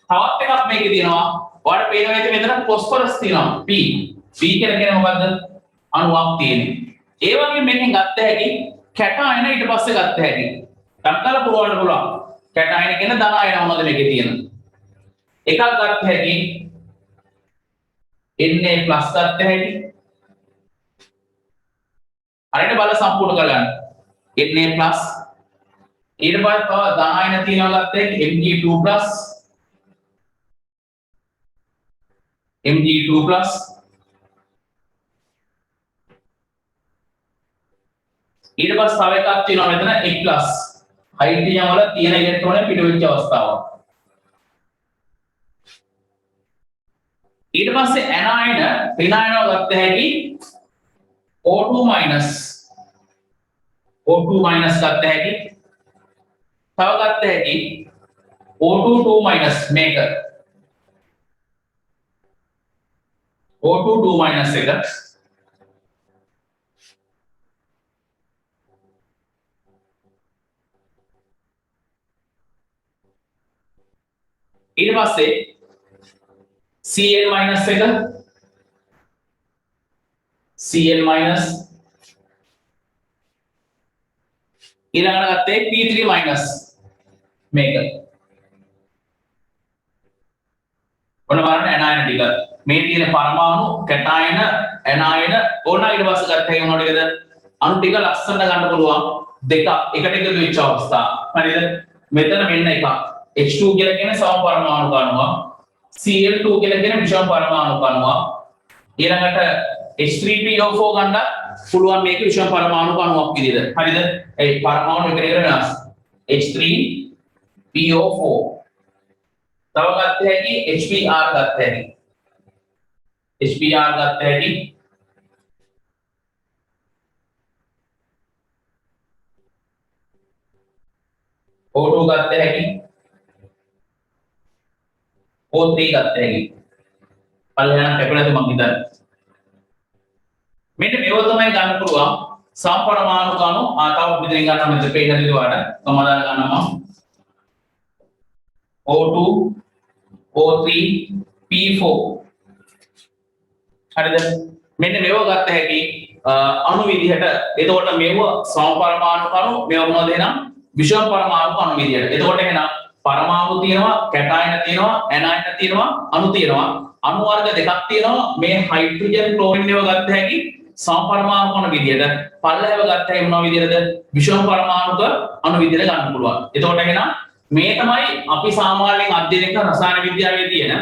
තවත් එකක් මේකේ තියෙනවා. ඔයාලට පේනවා ඉතින් මෙතන ફોස්ෆරස් තියෙනවා P. P කියලා කියන්නේ මොකද්ද? අණුවක් තියෙන්නේ. ඒ වගේ මේකෙන් ගත්ත හැකි කැටායන ඊට පස්සේ ගත්ත හැකි තත්කාල පුරවන්න පුළුවන්. කැටායන කියන ධන අයන මොනවද මේකේ තියෙන? එකක් ගත්ත හැකි Na+ ගත්ත හැකි. හරියට බල සම්පූර්ණ කරගන්න. Na+ ඊට පස්සේ තව ධන අයන තියෙනවා ගත්ත හැකි Mg2+, Mg2+, ඊට පස්සේ තව එකක් තියෙනවා මෙතන A+. हाइड्रोजन वाला तीन इलेक्ट्रॉन है पिटोइच अवस्था ඊට පස්සේ ඇනායන ඍණායන ගත්ත හැකි O2 ගත්ත හැකි තව ගත්ත හැකි O2 2- මේක O2 2- එක ඊට පස්සේ Cl- එක Cl- ඊළඟට ගත්තේ P3- මේක ඔන්න බලන්න ඇනායන ටික මේ තියෙන පරමාණු කැටායන ඇනායන ඕන ඊට පස්සේ ගත්ත හැකි මොනවද ටිකද අණු ටික ලස්සනට ගන්න පුළුවන් දෙක එකට එකතු වෙච්ච අවස්ථා හරිද මෙතන මෙන්න එකක් H2 කියලා කියන්නේ සම පරමාණු කණුවක් Cl2 කියලා කියන්නේ විෂම පරමාණු කණුවක් ඊළඟට H3PO4 ගන්න පුළුවන් මේක විෂම පරමාණු කණුවක් විදිහට හරිද ඒ පරමාණු එකට එකට වෙනස් H3PO4 තව ගත්ත හැකි HBr ගත්ත හැකි HBr ගත්ත හැකි O2 ගත්ත හැකි O3 ගත්ත හැකි පල්ලෙහාට කැපෙලාද මං හිතන්නේ මෙන්න මේව තමයි ගන්න පුළුවන් සම්පරමාණු කණු ආතාව විදිහින් ගන්න මෙතන පේන විදිහට මම දාලා ගන්නවා O2 O3 P4 හරිද මෙන්න මේව ගත්ත හැකි අණු විදිහට එතකොට මේව සමපරමාණු කණු මේව මොනවද එහෙනම් විෂම පරමාණු කණු විදිහට එතකොට එහෙනම් පරමාණු තියෙනවා කැටායන තියෙනවා ඇනායන තියෙනවා අණු තියෙනවා අණු වර්ග දෙකක් තියෙනවා මේ හයිඩ්‍රජන් ක්ලෝරින් ඒවා ගත්ත හැකි සමපරමාණුක අණු විදියට පල්ලෙහාව ගත්තා මොන විදියටද විෂම පරමාණුක අණු විදියට ගන්න පුළුවන්. එතකොට එහෙනම් මේ තමයි අපි සාමාන්‍යයෙන් අධ්‍යයනය කරන රසායන විද්‍යාවේ තියෙන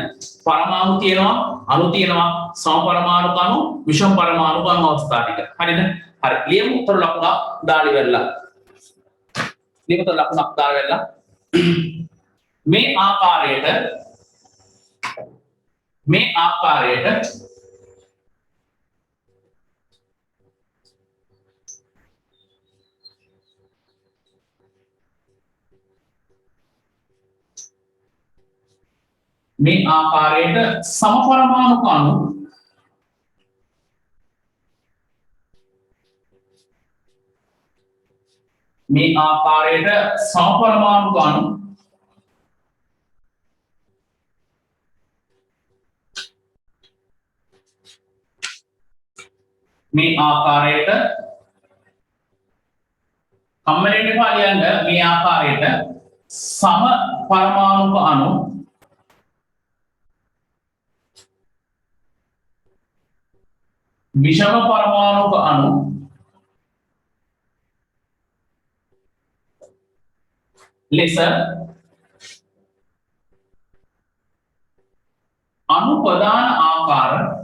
පරමාණු තියෙනවා අණු තියෙනවා සමපරමාණුක අණු විෂම පරමාණුක අණු අවස්ථා ටික. හරිද? හරි. ලියමු උත්තර ලකුණක් දාලි වෙලා. ලියමු උත්තර ලකුණක් දාලා වෙලා. මේ ආකාරයට මේ ආකාරයට සමපරමාණුක අණු මේ ආකාරයට සමපරමාණුක අණු මේ ආකාරයට කම්මලේට පාලියන්න මේ ආකාරයට සම පරමාණුක අණු විෂම පරමාණුක අණු ලෙස අණු ප්‍රදාන ආකාර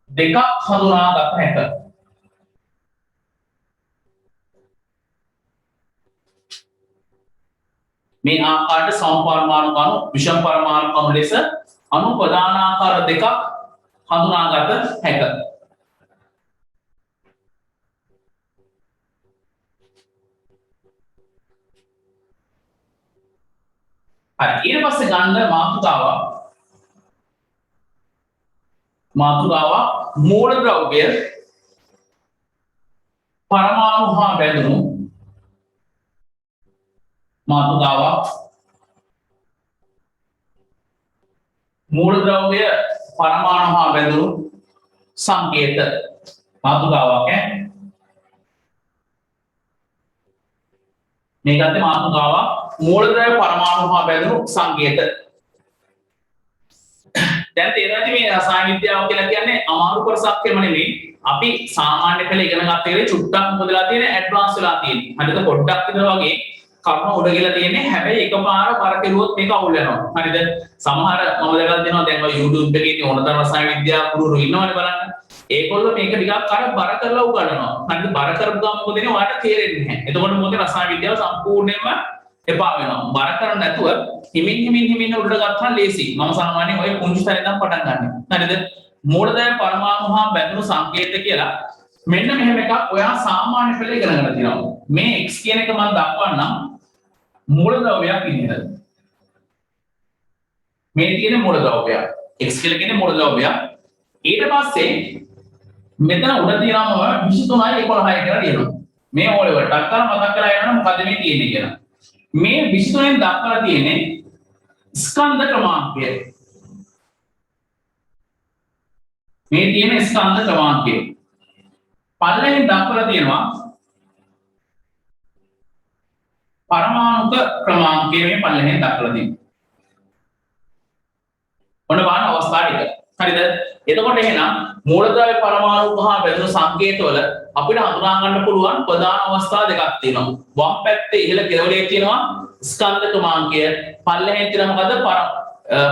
දෙකක් හඳුනාගත හැකියි. මේ ආකාරයට සමපරමාණුක අණු විෂම පරමාණුක අණු ලෙස අණු ප්‍රදාන ආකාර දෙකක් හඳුනාගත හැකියි. හරි ඊට පස්සේ ගන්න මාතෘකාව මූලද්‍රව්‍ය පරමාණු හා බැඳුණු මාතෘකාව මූලද්‍රව්‍ය පරමාණු හා බැඳුණු සංකේත මාතෘකාවක් මේකත් මාතෘකාව මූලද්‍රව්‍ය පරමාණු හා බැඳුණු සංකේත. දැන් තේරෙනවද මේ රසායන විද්‍යාව කියලා කියන්නේ අමාරු කොටසක් නෙමෙයි. අපි සාමාන්‍ය පෙළ ඉගෙන ගන්න තේරෙ චුට්ටක් මොකදලා තියෙන ඇඩ්වාන්ස් වෙලා තියෙන්නේ. හරිද? පොඩ්ඩක් විතර වගේ කරුණ උඩ ගිහලා තියෙන්නේ. හැබැයි එකපාර බර කෙරුවොත් මේක අවුල් වෙනවා. හරිද? සමහර මම දැකලා තියෙනවා දැන් ඔය YouTube එකේ ඉන්න ඕනතරම් රසායන විද්‍යාව ගුරුවරු ඉන්නවනේ බලන්න. ඒගොල්ලෝ මේක ටිකක් අර බර කරලා උගන්වනවා. හරිද? බර කරපු ගමන් මොකද වෙන්නේ? ඔයාලට තේරෙන්නේ නැහැ. එතකොට මොකද රසායන විද්‍යාව සම්පූර්ණයෙන්ම එපා වෙනවා. බර කරන්නේ නැතුව හිමින් උඩට ගත්තා ලේසි. මම සාමාන්‍යයෙන් ඔය පුංචි ස්තරෙන් ඉඳන් පටන් ගන්නවා. හරිද? මූලද්‍රව්‍ය පරමාණු හා බැඳුණු සංකේත කියලා මෙන්න මෙහෙම එකක් ඔයා සාමාන්‍ය පෙළ ඉගෙන ගන්න තියෙනවා. මේ x කියන එක මම දක්වන්නම් මූලද්‍රව්‍යයක් විදිහට. මේ තියෙන මූලද්‍රව්‍යය x කියලා කියන්නේ මූලද්‍රව්‍යය. ඊට පස්සේ මෙතන උඩ තියෙනවම 23යි 11යි කියලා ලියනවා. මේ ඕලෙ වලට අක්කර මතක් කරලා යනවා මොකද්ද මේ තියෙන්නේ කියලා. මේ 23න් දක්වලා තියෙන්නේ ස්කන්ධ ක්‍රමාංකය. මේ තියෙන ස්කන්ධ ක්‍රමාංකය. පල්ලෙන් දක්වලා තියෙනවා පරමාණුක ක්‍රමාංකය මේ පල්ලෙන් දක්වලා තියෙනවා. ඔන්න බලන්න අවස්ථා ටික. හරිද? එතකොට එහෙනම් මූලද්‍රව්‍ය පරමාණු පහ බෙදුණු සංකේතවල අපිට හඳුනා ගන්න පුළුවන් ප්‍රධාන අවස්ථා දෙකක් තියෙනවා. වම් පැත්තේ ඉහළ කෙළවරේ තියෙනවා ස්කන්ධ ක්‍රමාංකය, පල්ලෙහෙන් තියෙනවා මොකද්ද?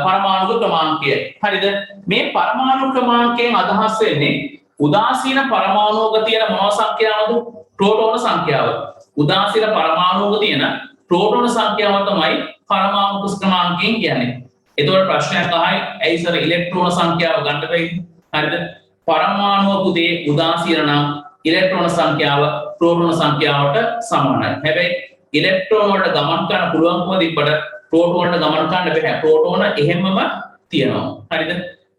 පරමාණු ක්‍රමාංකය. හරිද? මේ පරමාණු ක්‍රමාංකයෙන් අදහස් වෙන්නේ උදාසීන පරමාණුවක තියෙන මොන සංඛ්‍යාවද? ප්‍රෝටෝන සංඛ්‍යාව. උදාසීන පරමාණුවක තියෙන ප්‍රෝටෝන සංඛ්‍යාව තමයි පරමාණු ක්‍රමාංකයෙන් කියන්නේ. එතකොට ප්‍රශ්නයක් අහයි ඇයි සර් ඉලෙක්ට්‍රෝන සංඛ්‍යාව ගන්න බැරි? හරිද? පරමාණුව පුතේ උදාසීන නම් ඉලෙක්ට්‍රෝන සංඛ්‍යාව ප්‍රෝටෝන සංඛ්‍යාවට සමානයි. හැබැයි ඉලෙක්ට්‍රෝන වලට ගමන් කරන්න පුළුවන්කම තිබ්බට ප්‍රෝටෝන වලට ගමන් කරන්න බැහැ. ප්‍රෝටෝන එහෙමම තියෙනවා. හරිද?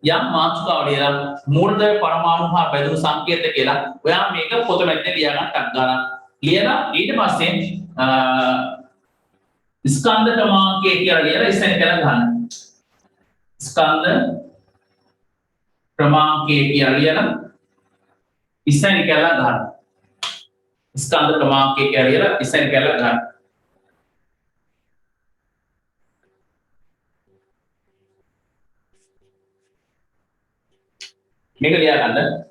යම් මාතෘකාව ලියලා මූලද්‍රව්‍ය පරමාණු හා බැඳුණු සංකේත කියලා ඔයා මේක පොත මැද්දේ ලියා ගන්න ටක් ගන්න. ලියලා ඊට පස්සේ ස්කන්ධ ක්‍රමාංකය කියලා ලියලා ඉස්සෙන් කියලා ගන්න. ස්කන්ධ ක්‍රමාංකය කියලා ලියලා ඉස්සෙන් කියලා ගන්න. ස්කන්ධ ක්‍රමාංකය කියලා ලියලා ඉස්සෙන් කියලා ගන්න. මේක ලියා ගන්න.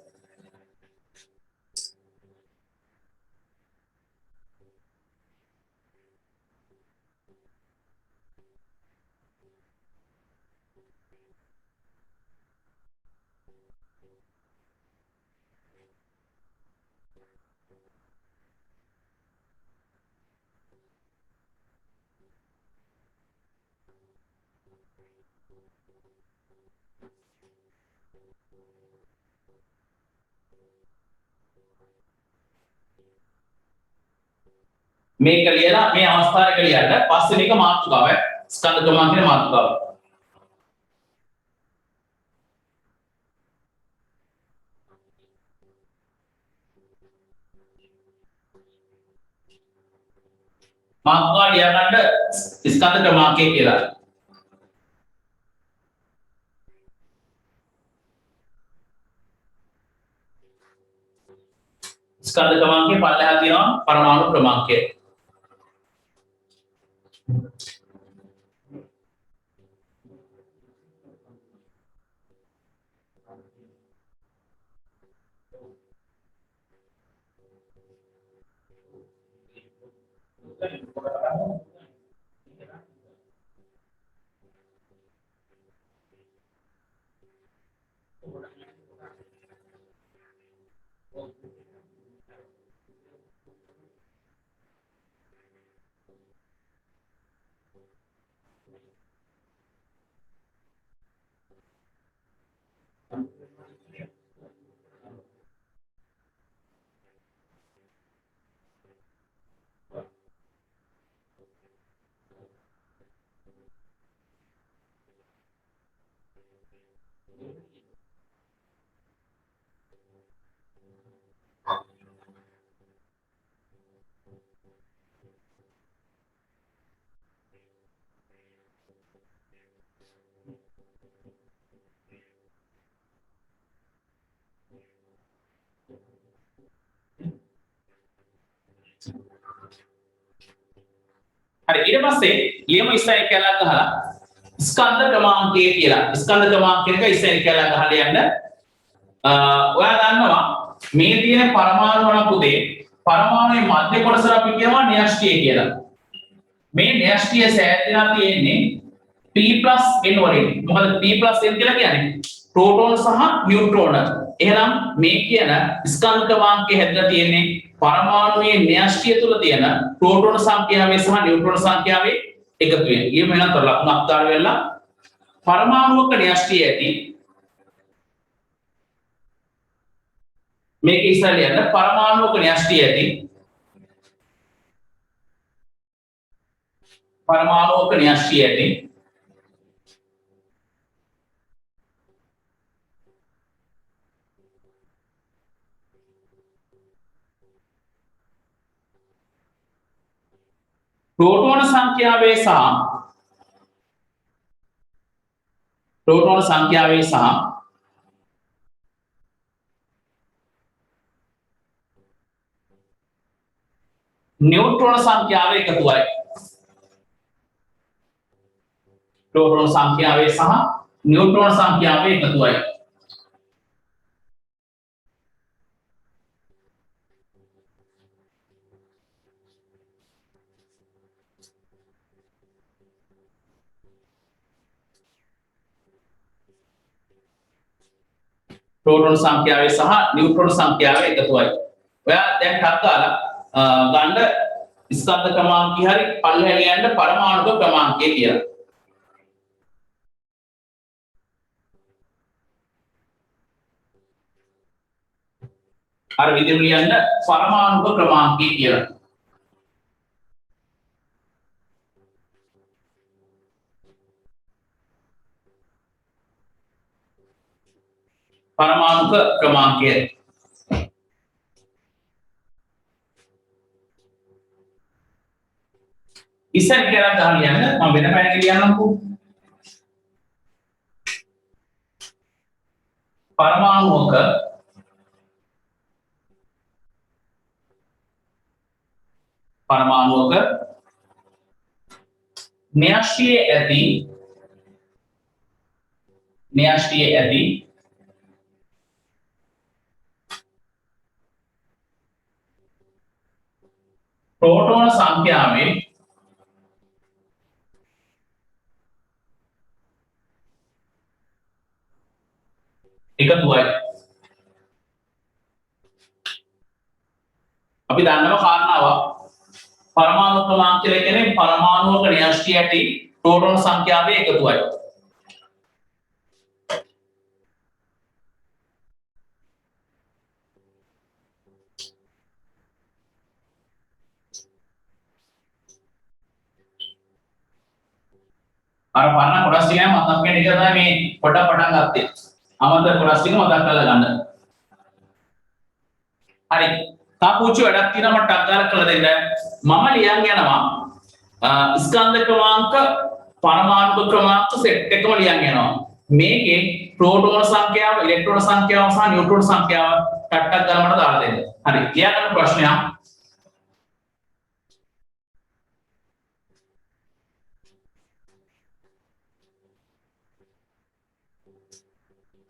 මේක ලියලා මේ අවස්ථාවේ ලියන්න පස්සේ මේක මාතෘකාව ස්කන්ධ ක්‍රමාංකයේ මාතෘකාව. මාතෘකාව ලියා ගන්න ස්කන්ධ ක්‍රමාංකය කියලා. ස්කන්ධ ක්‍රමාංකයේ පල්ලෙහා තියෙනවා පරමාණු ක්‍රමාංකය. හරි ඊට පස්සේ ලියමු ඉස්සර කියලා ගහලා ස්කන්ධ ක්‍රමාංකය කියලා. ස්කන්ධ ක්‍රමාංකයක ඉස්සර කියලා ගහලා යන්න. ඔයා දන්නවා මේ තියෙන පරමාණු වල පුතේ පරමාණුවේ මධ්‍ය කොටසට අපි කියනවා න්‍යෂ්ටිය කියලා. මේ න්‍යෂ්ටිය සෑදලා තියෙන්නේ P+N වලින්. මොකද P+N කියලා කියන්නේ ප්‍රෝටෝන සහ නියුට්‍රෝන. එහෙනම් මේ කියන ස්කන්ධ ක්‍රමාංකය හැදලා තියෙන්නේ පරමාණුවේ න්‍යෂ්ටිය තුල තියෙන ප්‍රෝටෝන සංඛ්‍යාවේ සහ නියුට්‍රෝන සංඛ්‍යාවේ එකතුවෙන්. ඊම වෙනත් ලකුණක් දාලා වෙලා පරමාණුක න්‍යෂ්ටිය ඇති මේක ඉස්සරහ යන පරමාණුක න්‍යෂ්ටිය ඇති පරමාණුක න්‍යෂ්ටිය ඇති प्रोटोन संख्यावे सह न्यूट्रॉन संख्यावे एकතුවයි. प्रोटोन संख्यावे सह न्यूट्रॉन संख्यावे एकතුවයි. प्रोटोन संख्यावे सह न्यूट्रॉन संख्यावे එකතුවයි. ඔයා දැන් ටක් දාලා ගන්න ස්කන්ධ ක්‍රමාංකය හරි පල්ලෙහාට යන්න පරමාණුක ක්‍රමාංකය කියලා. අර විදිහට ලියන්න පරමාණුක ක්‍රමාංකය කියලා. परमाणु क्रमांक इसे क्या कहा लिया है हम बिना पढ़ने के लिए हमको परमाणुओं का न्याष्टीय ඇති ප්‍රෝටෝන සංඛ්‍යාවේ එකතුවයි. අපි දන්නව කාරණාවක් පරමාණු ක්‍රමාංක කියලා කියන්නේ පරමාණුක න්‍යෂ්ටි ඇති ප්‍රෝටෝන සංඛ්‍යාවේ එකතුවයි. අර පරණ කොටස් ටික මතක් වෙන එක තමයි මේ පොඩ පටන් ගත්තේ. අමතර කොටස් ටික මතක් කරලා ගන්න. හරි. තාපුච්චි වැඩක් තියෙනවා මට ටක් ගාලා කරලා දෙන්න. මම ලියන් යනවා ස්කන්ධ ක්‍රමාංක පරමාණු ක්‍රමාංක සෙට් එකම ලියන් යනවා. මේකේ ප්‍රෝටෝන සංඛ්‍යාව, ඉලෙක්ට්‍රෝන සංඛ්‍යාව සහ නියුට්‍රෝන සංඛ්‍යාව ටක් ගාලා මට දාලා දෙන්න. හරි. ලියා ගන්න ප්‍රශ්නයක්.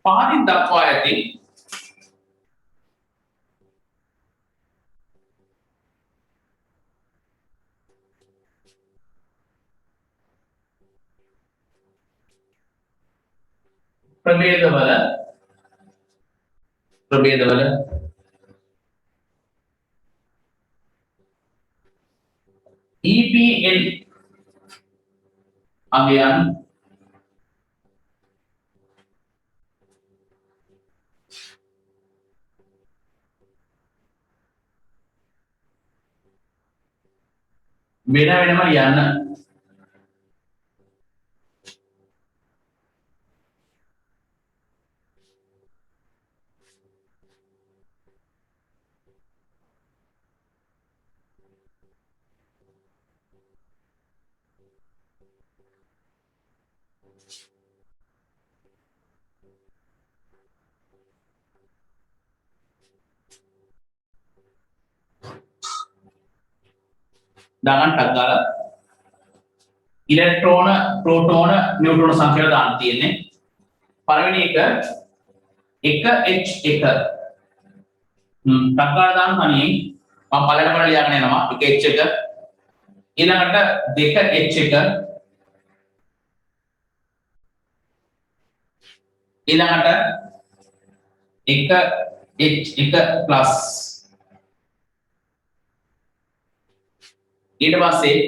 පහලින් දක්වා ඇති ප්‍රභේදවල EPN අගයන් වෙන වෙනම ලියන්න. දාගන්න ටක් ගාලා ඉලෙක්ට්‍රෝන, ප්‍රෝටෝන, නියුට්‍රෝන සංඛ්‍යාව දාන්න තියෙන්නේ. පළවෙනි එක 1H1 ටක් ගාලා දාන්න තනියෙන් මම පළවෙනි කොට ලියගෙන යනවා 1H1 ඊළඟට 2H1 ඊළඟට 1H1 ප්ලස් ඊට පස්සේ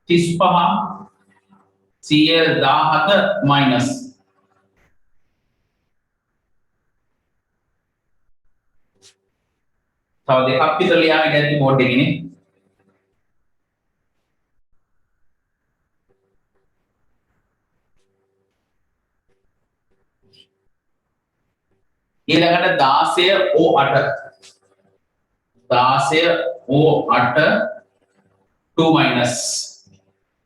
35 CL17 මයිනස් තව දෙකක් විතර ලියාගෙන ඇති බෝඩ් එකේනේ. ඊළඟට 16O8 2 minus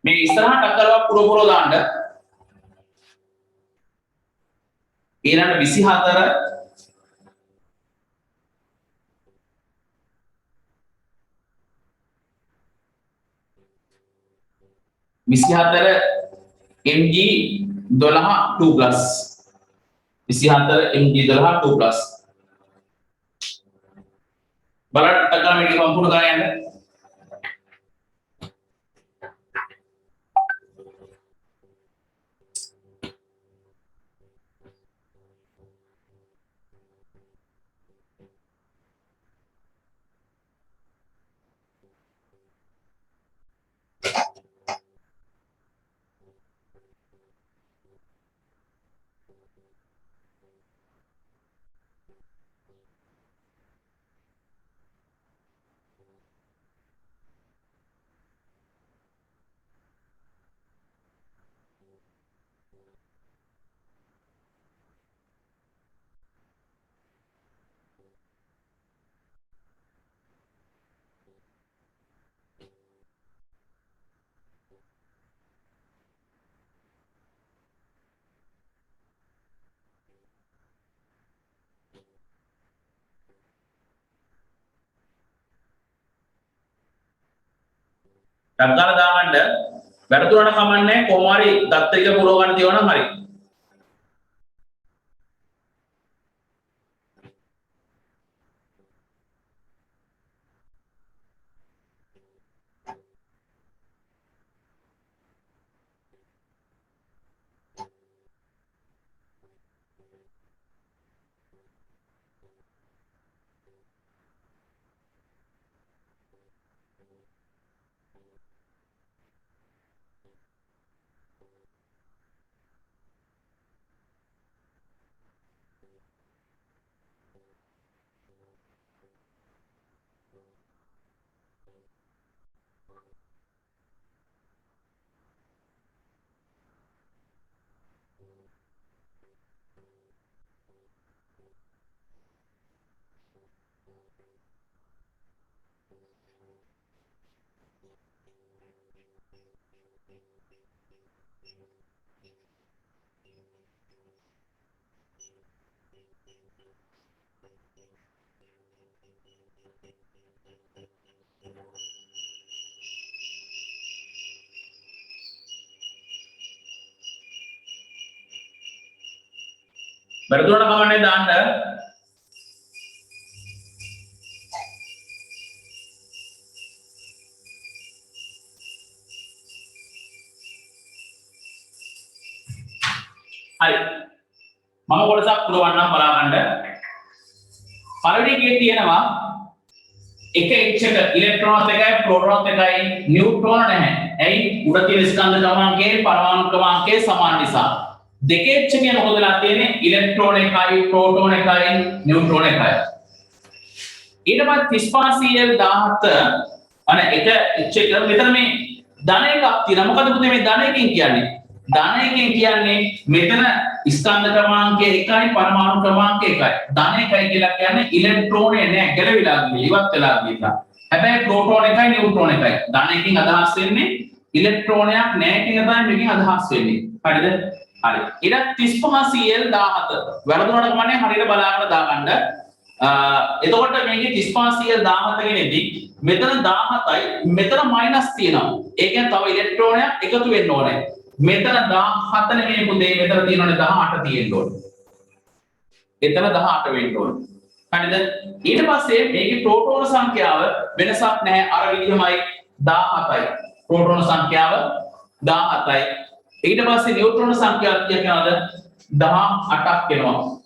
මේ ඉස්සරහට අක්කරවක් පුරපුර දාන්න. ඊළඟ 24 mg12 2 plus 24 mg12 2 plus බලන්න අක්කර මේක සම්පූර්ණ කරගෙන යන්න. ටක්ගාලා දාගන්න වැරදුනට කමන්නේ කොහොම හරි දත්ත එක පුරව ගන්න තියවනම් හරි. වැරදුනට කමන්නේ දාන්න. හරි. මම කොටසක් පුරවන්නම් බලාගන්න. පළවෙනි එකේ තියෙනවා එක H එක ඉලෙක්ට්‍රෝනත් එකයි ප්‍රෝටෝනත් එකයි නියුට්‍රෝන නැහැ. ඇයි? උඩ තියෙන ස්කන්ධ ක්‍රමාංකයේ පරමාණු ක්‍රමාංකයේ සමාන නිසා. දෙකේ H එකේ මොකද වෙලා තියෙන්නේ? ඉලෙක්ට්‍රෝන එකයි ප්‍රෝටෝන එකයි නියුට්‍රෝන එකයි. ඊට පස්සේ 35Cl17 අන එක H එක මෙතන මේ ධන එකක් තියෙනවා. මොකද පුතේ මේ ධන එකෙන් කියන්නේ? ධන එකෙන් කියන්නේ මෙතන ස්කන්ධ ක්‍රමාංකය එකයි පරමාණු ක්‍රමාංකය එකයි. ධන එකයි කියලා කියන්නේ ඉලෙක්ට්‍රෝනේ නෑ ගැලවිලා ගිහින් ඉවත් වෙලා ගිහින්. හැබැයි ප්‍රෝටෝන එකයි නියුට්‍රෝන එකයි. ධන එකකින් අදහස් වෙන්නේ ඉලෙක්ට්‍රෝනයක් නෑ කියන තමයි මේකෙන් අදහස් වෙන්නේ. හරිද? හරි. ඊට 35Cl17 වැරදුනට කමන්නේ හරියට බලාගෙන දාගන්න. එතකොට මේකේ 35Cl17 ගෙනදී මෙතන 17යි මෙතන මයිනස් තියෙනවා. ඒ කියන්නේ තව ඉලෙක්ට්‍රෝනයක් එකතු වෙන්න ඕනේ. මෙතන 17 නෙමෙයි පුතේ මෙතන තියෙනවනේ 18 තියෙන්න ඕනේ. එතන 18 වෙන්න ඕනේ. හරිද? ඊට පස්සේ මේකේ ප්‍රෝටෝන සංඛ්‍යාව වෙනසක් නැහැ. අර විදිහමයි 17යි. ප්‍රෝටෝන සංඛ්‍යාව 17යි. ඊට පස්සේ නියුට්‍රෝන සංඛ්‍යාව කියනවාද 18ක් වෙනවා.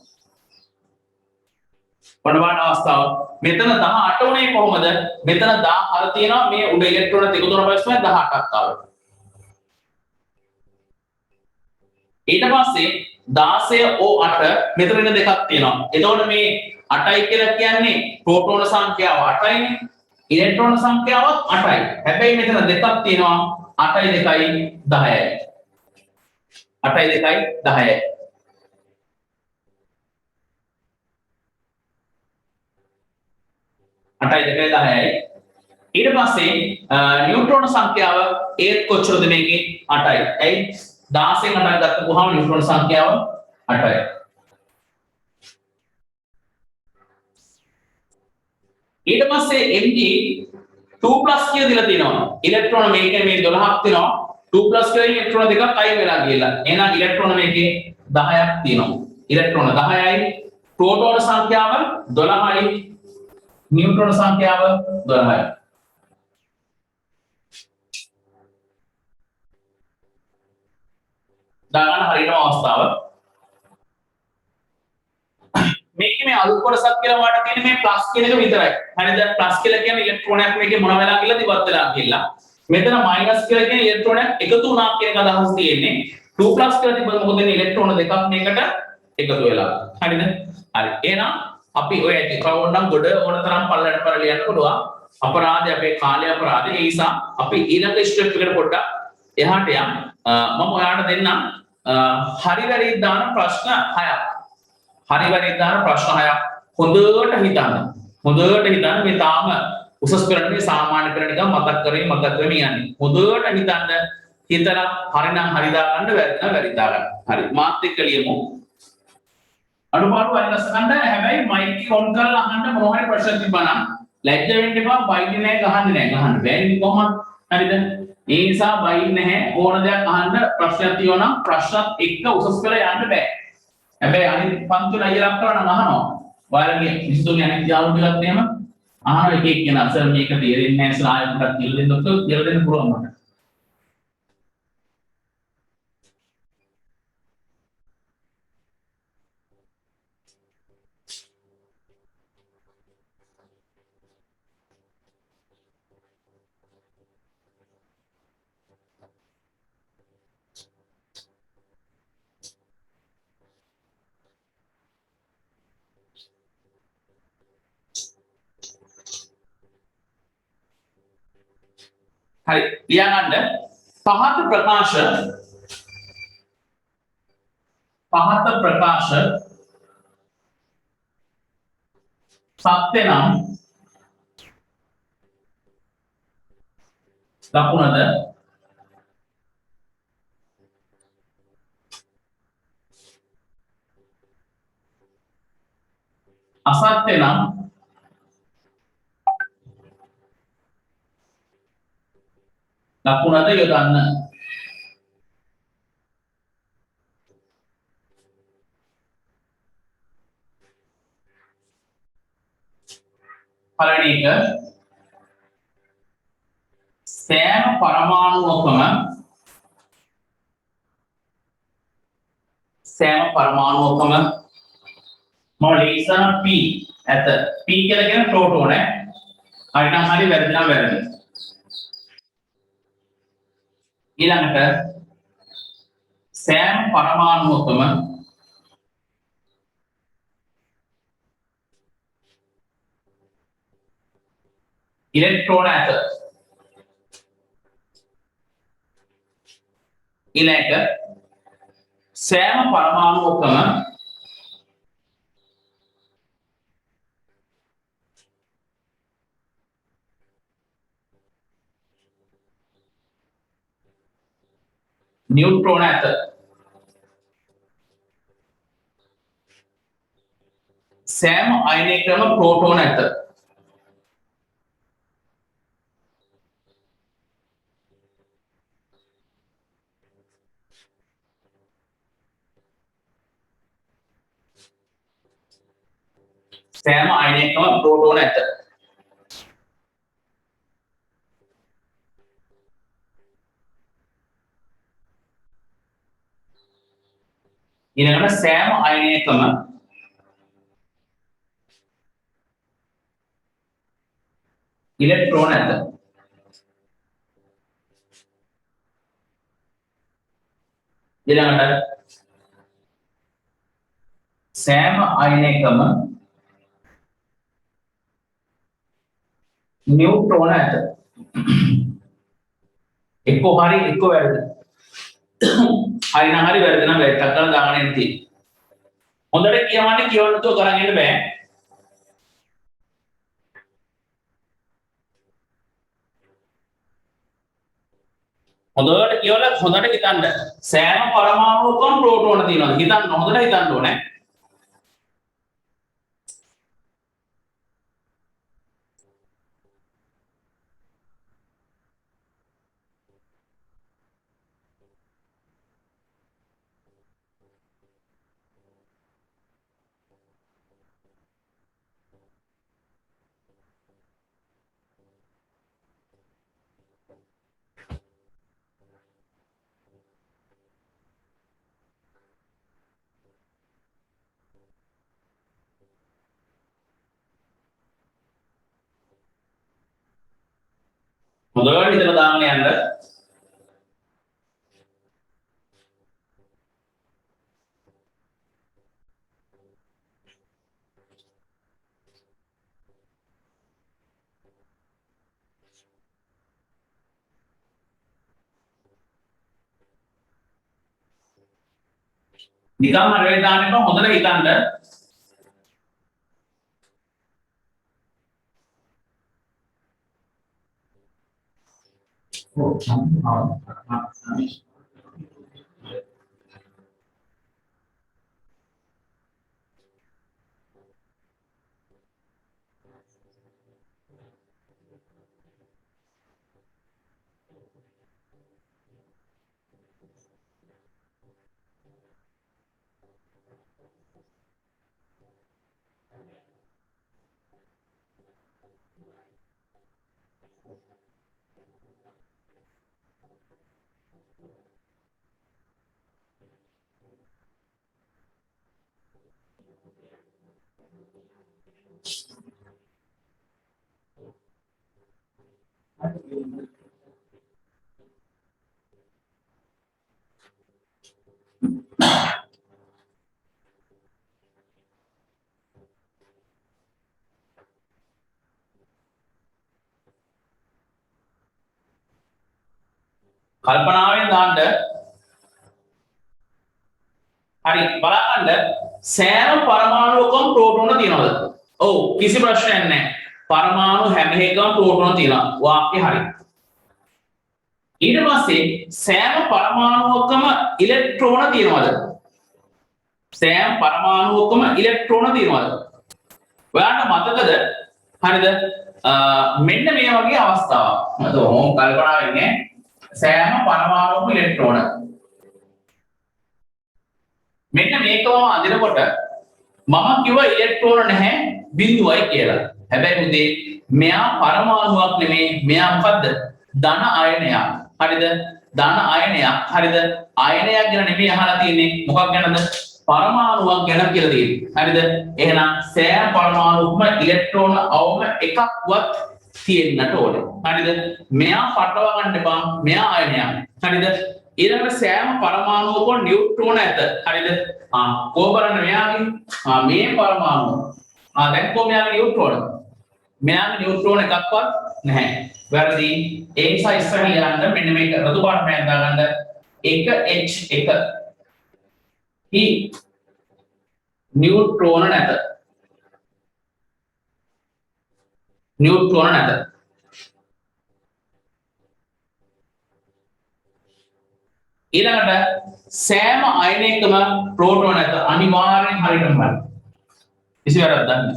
වඩවාන අවස්ථාව මෙතන 18 උනේ කොහොමද? මෙතන 10 තියෙනවා මේ උඩ ඉලෙක්ට්‍රෝන එකතු කරන පස්සේ 18ක් ආවා. ඊට පස්සේ 16O8 මෙතන ඉන්න දෙකක් තියෙනවා. එතකොට මේ 8යි කියලා කියන්නේ ප්‍රෝටෝන සංඛ්‍යාව 8යිනේ. ඉලෙක්ට්‍රෝන සංඛ්‍යාවත් 8යි. හැබැයි මෙතන දෙකක් තියෙනවා 8යි 2යි 10යි. 8යි 2යි 10යි. අටයි දෙකයි 10යි. ඊට පස්සේ නියුට්‍රෝන සංඛ්‍යාව ඒත් කොච්චරද මේකේ 8යි. ඇයි 16න් 8ක් ගත්තපුවාම නියුට්‍රෝන සංඛ්‍යාව 8යි. ඊට පස්සේ Mg 2+ කියලා දීලා තියෙනවා. ඉලෙක්ට්‍රෝන මේකේ මේ 12ක් තියෙනවා. 2+ කියලා ඉලෙක්ට්‍රෝන දෙකක් අයින් වෙලා ගියලා. එහෙනම් ඉලෙක්ට්‍රෝන මේකේ 10ක් තියෙනවා. ඉලෙක්ට්‍රෝන 10යි. ප්‍රෝටෝන සංඛ්‍යාව 12යි. न्यूट्रॉन संख्याව 12යි. දාගන්න හරියටම අවස්ථාව. මේකේ මේ අලුත් කොටසක් කියලා වාට තියෙන්නේ මේ ප්ලස් කියන එක විතරයි. හරිද? ප්ලස් කියලා කියන්නේ ඉලෙක්ට්‍රෝනයක් මේකේ මොන වෙලා කියලා දිවත් වෙලා කියලා. මෙතන මයිනස් කියලා කියන්නේ ඉලෙක්ට්‍රෝනයක් එකතු වුණා කියන එක අදහස් තියෙන්නේ. 2+ කියලා තිබ්බොත් මොකද වෙන්නේ? ඉලෙක්ට්‍රෝන දෙකක් මේකට එකතු වෙලා. හරිද? හරි. එහෙනම් අපි ඔය ඕනනම් ගොඩ ඕන තරම් පල්ලට පර ලියන්න පුළුවන්. අපරාධය අපේ කාලය අපරාධය. ඒ නිසා අපි ඊළඟ ස්ටෙප් එකට පොඩ්ඩක් එහාට යමු. මම ඔයාලට දෙන්නම් හරි වැරදි දාන ප්‍රශ්න 6ක්. හරි වැරදි දාන ප්‍රශ්න 6ක්. හොඳට හිතන්න. හොඳට හිතන්න මේ තාම උසස් පෙරට සාමාන්‍ය පෙරට නිකන් මතක් කරගෙන යන්නේ. හොඳට හිතන්න. හිතලා හරිනම් හරි දාගන්න වැරදිනම් වැරදි දාගන්න. හරි. මාත් එක්ක ලියමු. අනුපාඩු අයිලස් ගන්න හැබැයි මයික් එක ඔන් කරලා අහන්න මොනවා හරි ප්‍රශ්න තිබ්බා නම් ලැජ්ජ වෙන්න එපා බයින්නේ නැහැ ගහන්නේ බෑනේ කොහොමද හරිද ඒ නිසා බයින්නේ නැහැ ඕන දෙයක් අහන්න ප්‍රශ්නයක් තියෙනවා නම් ප්‍රශ්නත් එක්ක උසස් පෙළ යන්න බෑ හැබැයි අනිත් පන්තිවල අයිලක් කරලා නම් අහනවා ඔයාලගේ විසඳුම් අනිත් යාළුවෝ ටිකත් එහෙම අහන එක එක්කන අසල් මේක තේරෙන්නේ නැහැ ස්ලායිඩ් එකක් කියලා දෙන්න ඔක්කොම කියලා දෙන්න පුළුවන් මට හරි ලියාගන්න පහත ප්‍රකාශ සත්‍ය නම් ලකුණද අසත්‍ය නම් ලකුණද යොදන්න. පළවෙනි එක සෑම පරමාණුවකම මම ලේසන P ඇත. P කියලා කියන ප්‍රෝටෝන හරි නම් හරි වැරදි නම් වැරදි. ඊළඟට සෑම පරමාණුවකම ඉලෙක්ට්‍රෝන ඇත. ඊළඟට සෑම පරමාණුවකම නියුට්‍රෝන ඇත. සෑම අයනයකම ප්‍රෝටෝන ඇත. සෑම අයනයකම ප්‍රෝටෝන ඇත. ඊළඟට සෑම අයනයකම ඉලෙක්ට්‍රෝන ඇත. ඊළඟට සෑම අයනයකම නියුට්‍රෝන ඇත. එක්කෝ හරි එක්කෝ වැරදි. හරි නම් හරි වැරදි නම් වැරදි. ටක් කරලා දාගෙන ඉන්න තියෙන්නේ. හොඳට කියවන්න නැතුව කරන් ඉන්න බෑ. හොඳට කියවලා හොඳට හිතන්න. සෑම පරමාණුවකම ප්‍රෝටෝන තියෙනවා. හිතන්න හොඳට හිතන්න ඕනේ. හොඳට හිතලා දාන්න යන්න. නිකම් හරියට දාන්න එපා හොඳට හිතන්න. කල්පනාවෙන් දාන්න හරි බලන්න සෑම පරමාණුවකම ප්‍රෝටෝන තියෙනවද? ඔව් කිසි ප්‍රශ්නයක් නැහැ. පරමාණු හැම එකකම ප්‍රෝටෝන තියෙනවා. වාක්‍ය හරි. ඊට පස්සේ සෑම පරමාණුවකම ඉලෙක්ට්‍රෝන තියෙනවද? සෑම පරමාණුවකම ඉලෙක්ට්‍රෝන තියෙනවද? ඔයාලට මතකද? හරිද? මෙන්න මේ වගේ අවස්ථාවක්. මම ඕම් කල්පනා වෙන්නේ සෑම පරමාණුවකම ඉලෙක්ට්‍රෝන. මෙන්න මේකම අඳිනකොට මම කිව්ව ඉලෙක්ට්‍රෝන නැහැ බිඳුවයි කියලා. හැබැයි මුදේ මෙයා පරමාණුවක් නෙමේ මෙයා මොකද්ද? ධන අයනයක්. හරිද? ධන අයනයක්. හරිද? අයනයක් ගැන නෙමෙයි අහලා තියෙන්නේ. මොකක් ගැනද? පරමාණුවක් ගැන කියලා තියෙන්නේ. හරිද? එහෙනම් සෑම පරමාණුවකම ඉලෙක්ට්‍රෝන අවම එකක්වත් තියෙන්නට ඕනේ. හරිද? මෙයා පටලව ගන්න එපා. මෙයා අයනයක්. හරිද? ඊළඟට සෑම පරමාණුවකම නියුට්‍රෝන ඇත. හරිද? කොහොම බලන්න මෙයාගේ මේ පරමාණුව. දැන් කොහොම මෙයාගේ නියුට්‍රෝන? මෙයාගේ නියුට්‍රෝන එකක්වත් නැහැ. වැරදි. ඒ නිසා ඉස්සරහ ලියන්න මෙන්න මේක රතු පාට පෑන් දාගන්න 1H1 හි නියුට්‍රෝන නැත. නියුට්‍රෝන නැත. ඊළඟට සෑම අයනයකම ප්‍රෝටෝන නැත. අනිවාර්යෙන් හරියටම බලන්න. කිසි වැරද්දක් නැහැ.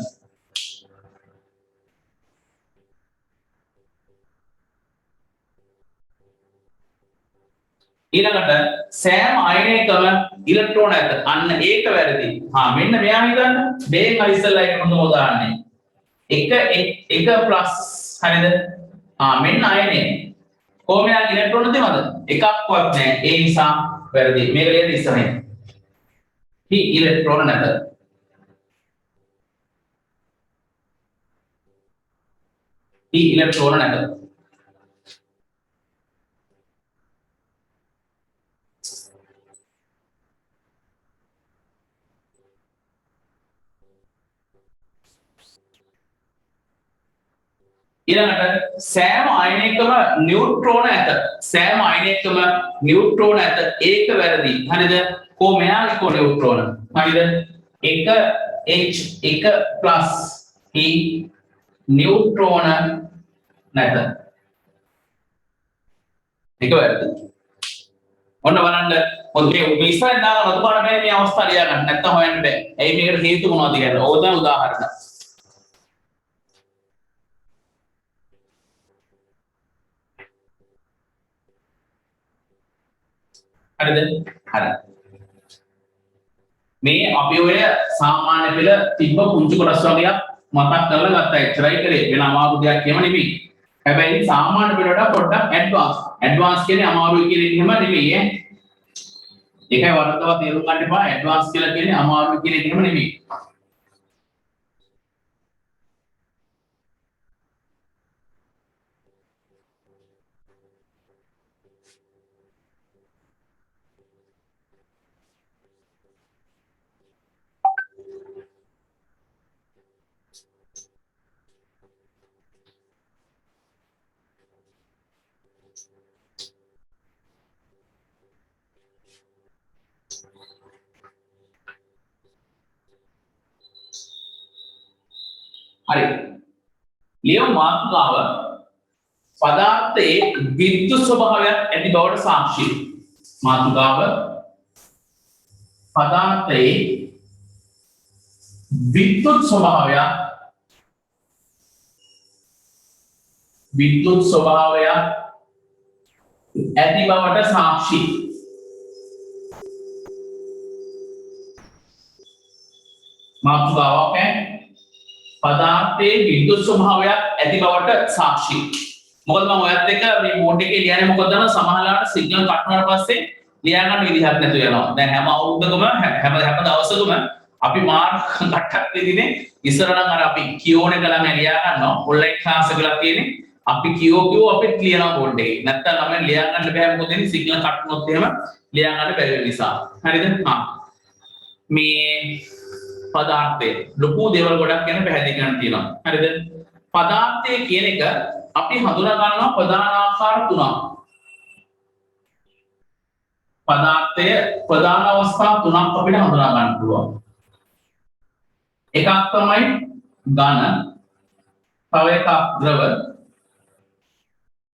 ඊළඟට සෑම අයනයකම ඉලෙක්ට්‍රෝන ඇත. අන්න ඒක වැරදි. මෙන්න මෙයා හිතන්න. මේක ඉස්සෙල්ලා එක හොඳම උදාහරණය. 1 ප්ලස් හරිද? මෙන්න අයනය. කොහොම යා ඉලෙක්ට්‍රෝන දෙනවද? එකක්වත් නැහැ. ඒ නිසා වැරදි. මේක ලියන්න ඉස්සරහින්. හි ඉලෙක්ට්‍රෝන නැත. හි ඉලෙක්ට්‍රෝන නැත. ඊළඟට සෑම අයනයකම නියුට්‍රෝන ඇත. සෑම අයනයකම නියුට්‍රෝන ඇත. ඒක වැරදි. හරිද? මෙයාගේ කො නියුට්‍රෝන. හරිද? 1H1+ හි නියුට්‍රෝන නැත. ඒක වැරදි. ඔන්න බලන්න. ඔතේ ඉස්සරහින් දාන රතු පාට මේ අවස්ථාව ලියා ගන්න. නැත්තම් හොයන්න බෑ. ඇයි මේකට හේතු මොනවද කියලා. ඕක තමයි උදාහරණ. හරිද? හරි. මේ අපි ඔය සාමාන්‍ය පෙළ තිබ්බ පුංචි කොටස් වගේක් මතක් කරලා ගත්තා. එච්චරයි කරේ. වෙන අමාරු දෙයක් කියම නෙමෙයි. හැබැයි සාමාන්‍ය පෙළ වලට පොඩ්ඩක් ඇඩ්වාන්ස්. ඇඩ්වාන්ස් කියන්නේ අමාරුයි කියන එක එහෙම නෙමෙයි ඈ. ඒකයි වරදව තේරුම් ගන්න එපා. ඇඩ්වාන්ස් කියලා කියන්නේ අමාරුයි කියන එක එහෙම නෙමෙයි. හරි. ලියමු මාතෘකාව පදාර්ථයේ විද්‍යුත් ස්වභාවයක් ඇති බවට සාක්ෂි. මාතෘකාව පදාර්ථයේ විද්‍යුත් ස්වභාවයක් ඇති බවට සාක්ෂි. මාතෘකාවක් පදාර්ථයේ විද්‍යුත් ස්වභාවයක් ඇති බවට සාක්ෂි. මොකද මම ඔයත් එක්ක මේ බෝඩ් එකේ ලියන්නේ මොකද දන්නවද? සමහරවිට සිග්නල් කට් වුණාට පස්සේ ලියා ගන්න විදිහක් නැතු වෙනවා. දැන් හැම අවුරුද්දකම හැම දවසකම අපි මාර්ක් කට්ටක් දෙදිනේ ඉස්සර නම් අර අපි කියෝන එක ළඟ ලියා ගන්නවා. ඔන්ලයින් ක්ලාස් එකක් තියෙන්නේ. අපි කියෝ අපිට ලියනවා බෝඩ් එකේ. නැත්තම් ළමෙන් ලියා ගන්න බෑ මොකද එන්නේ සිග්නල් කට් වුණොත් එහෙම ලියා ගන්න බැරි වෙන නිසා. හරිද? මේ පදාර්ථය ලොකු දේවල් ගොඩක් ගැන පැහැදිලි කරන්න තියෙනවා. හරිද? පදාර්ථය කියන එක අපි හඳුනා ගන්නවා ප්‍රධාන ආකාර තුනක්. පදාර්ථය ප්‍රධාන අවස්ථා තුනක් අපිට හඳුනා ගන්න පුළුවන්. එකක් තමයි ඝන, තව එකක් ද්‍රව,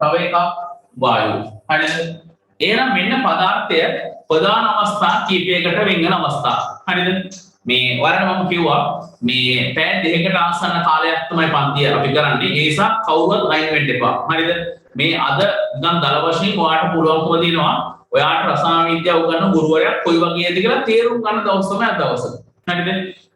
තව එකක් වායු. හරිද? එහෙනම් මෙන්න පදාර්ථය ප්‍රධාන අවස්ථා කීපයකට වෙන් වෙන අවස්ථා. හරිද? මේ වරණ මම කිව්වා මේ පැය දෙකකට ආසන්න කාලයක් තමයි පන්තිය අපි කරන්නේ. ඒ නිසා කවුරුත් අයින් වෙන්න එපා. හරිද? මේ අද නිකන් දල වශයෙන් ඔයාලට පුළුවන්කම දෙනවා ඔයාලට රසායන විද්‍යාව උගන්වන ගුරුවරයා කොයි වගේද කියලා තේරුම් ගන්න දවස් තමයි අද දවස. හරිද?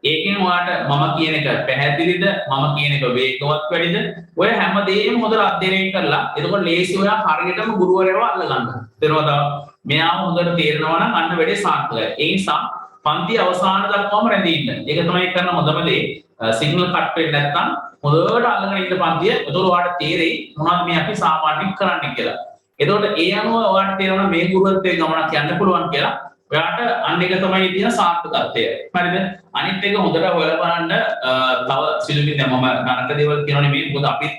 ඒකෙන් ඔයාලට මම කියන එක පැහැදිලිද මම කියන එක වේගවත් වැඩිද ඔය හැමදේම හොඳට අධ්‍යයනය කරලා එතකොට ලේසි ඔයා හරියටම ගුරුවරයාව අල්ල ගන්න. තේරුණාද? මෙයාව හොඳට තේරෙනවා නම් අන්න වැඩේ සාර්ථකයි. ඒ නිසා පන්ති අවසාන දක්වාම රැඳී ඉන්න. ඒක තමයි කරන හොඳම දේ. සිග්නල් කට් වෙන්නේ නැත්නම් හොඳට අල්ලගෙන ඉන්න පන්තිය. එතකොට ඔයාලට තේරෙයි මොනවද මේ අපි සාමාන්‍යයෙන් කරන්නේ කියලා. එතකොට ඒ අනුව ඔයාලට තේරෙනවා මේ ගුරුවරත්වයේ ගමනක් යන්න පුළුවන් කියලා. ඔයාට අන්න එක තමයි තියෙන සාර්ථකත්වය. හරිද? අනිත් එක හොඳට හොයලා බලන්න තව සිළුමින් දැන් මම නරක දේවල් කියනවා නෙමෙයි. මොකද අපි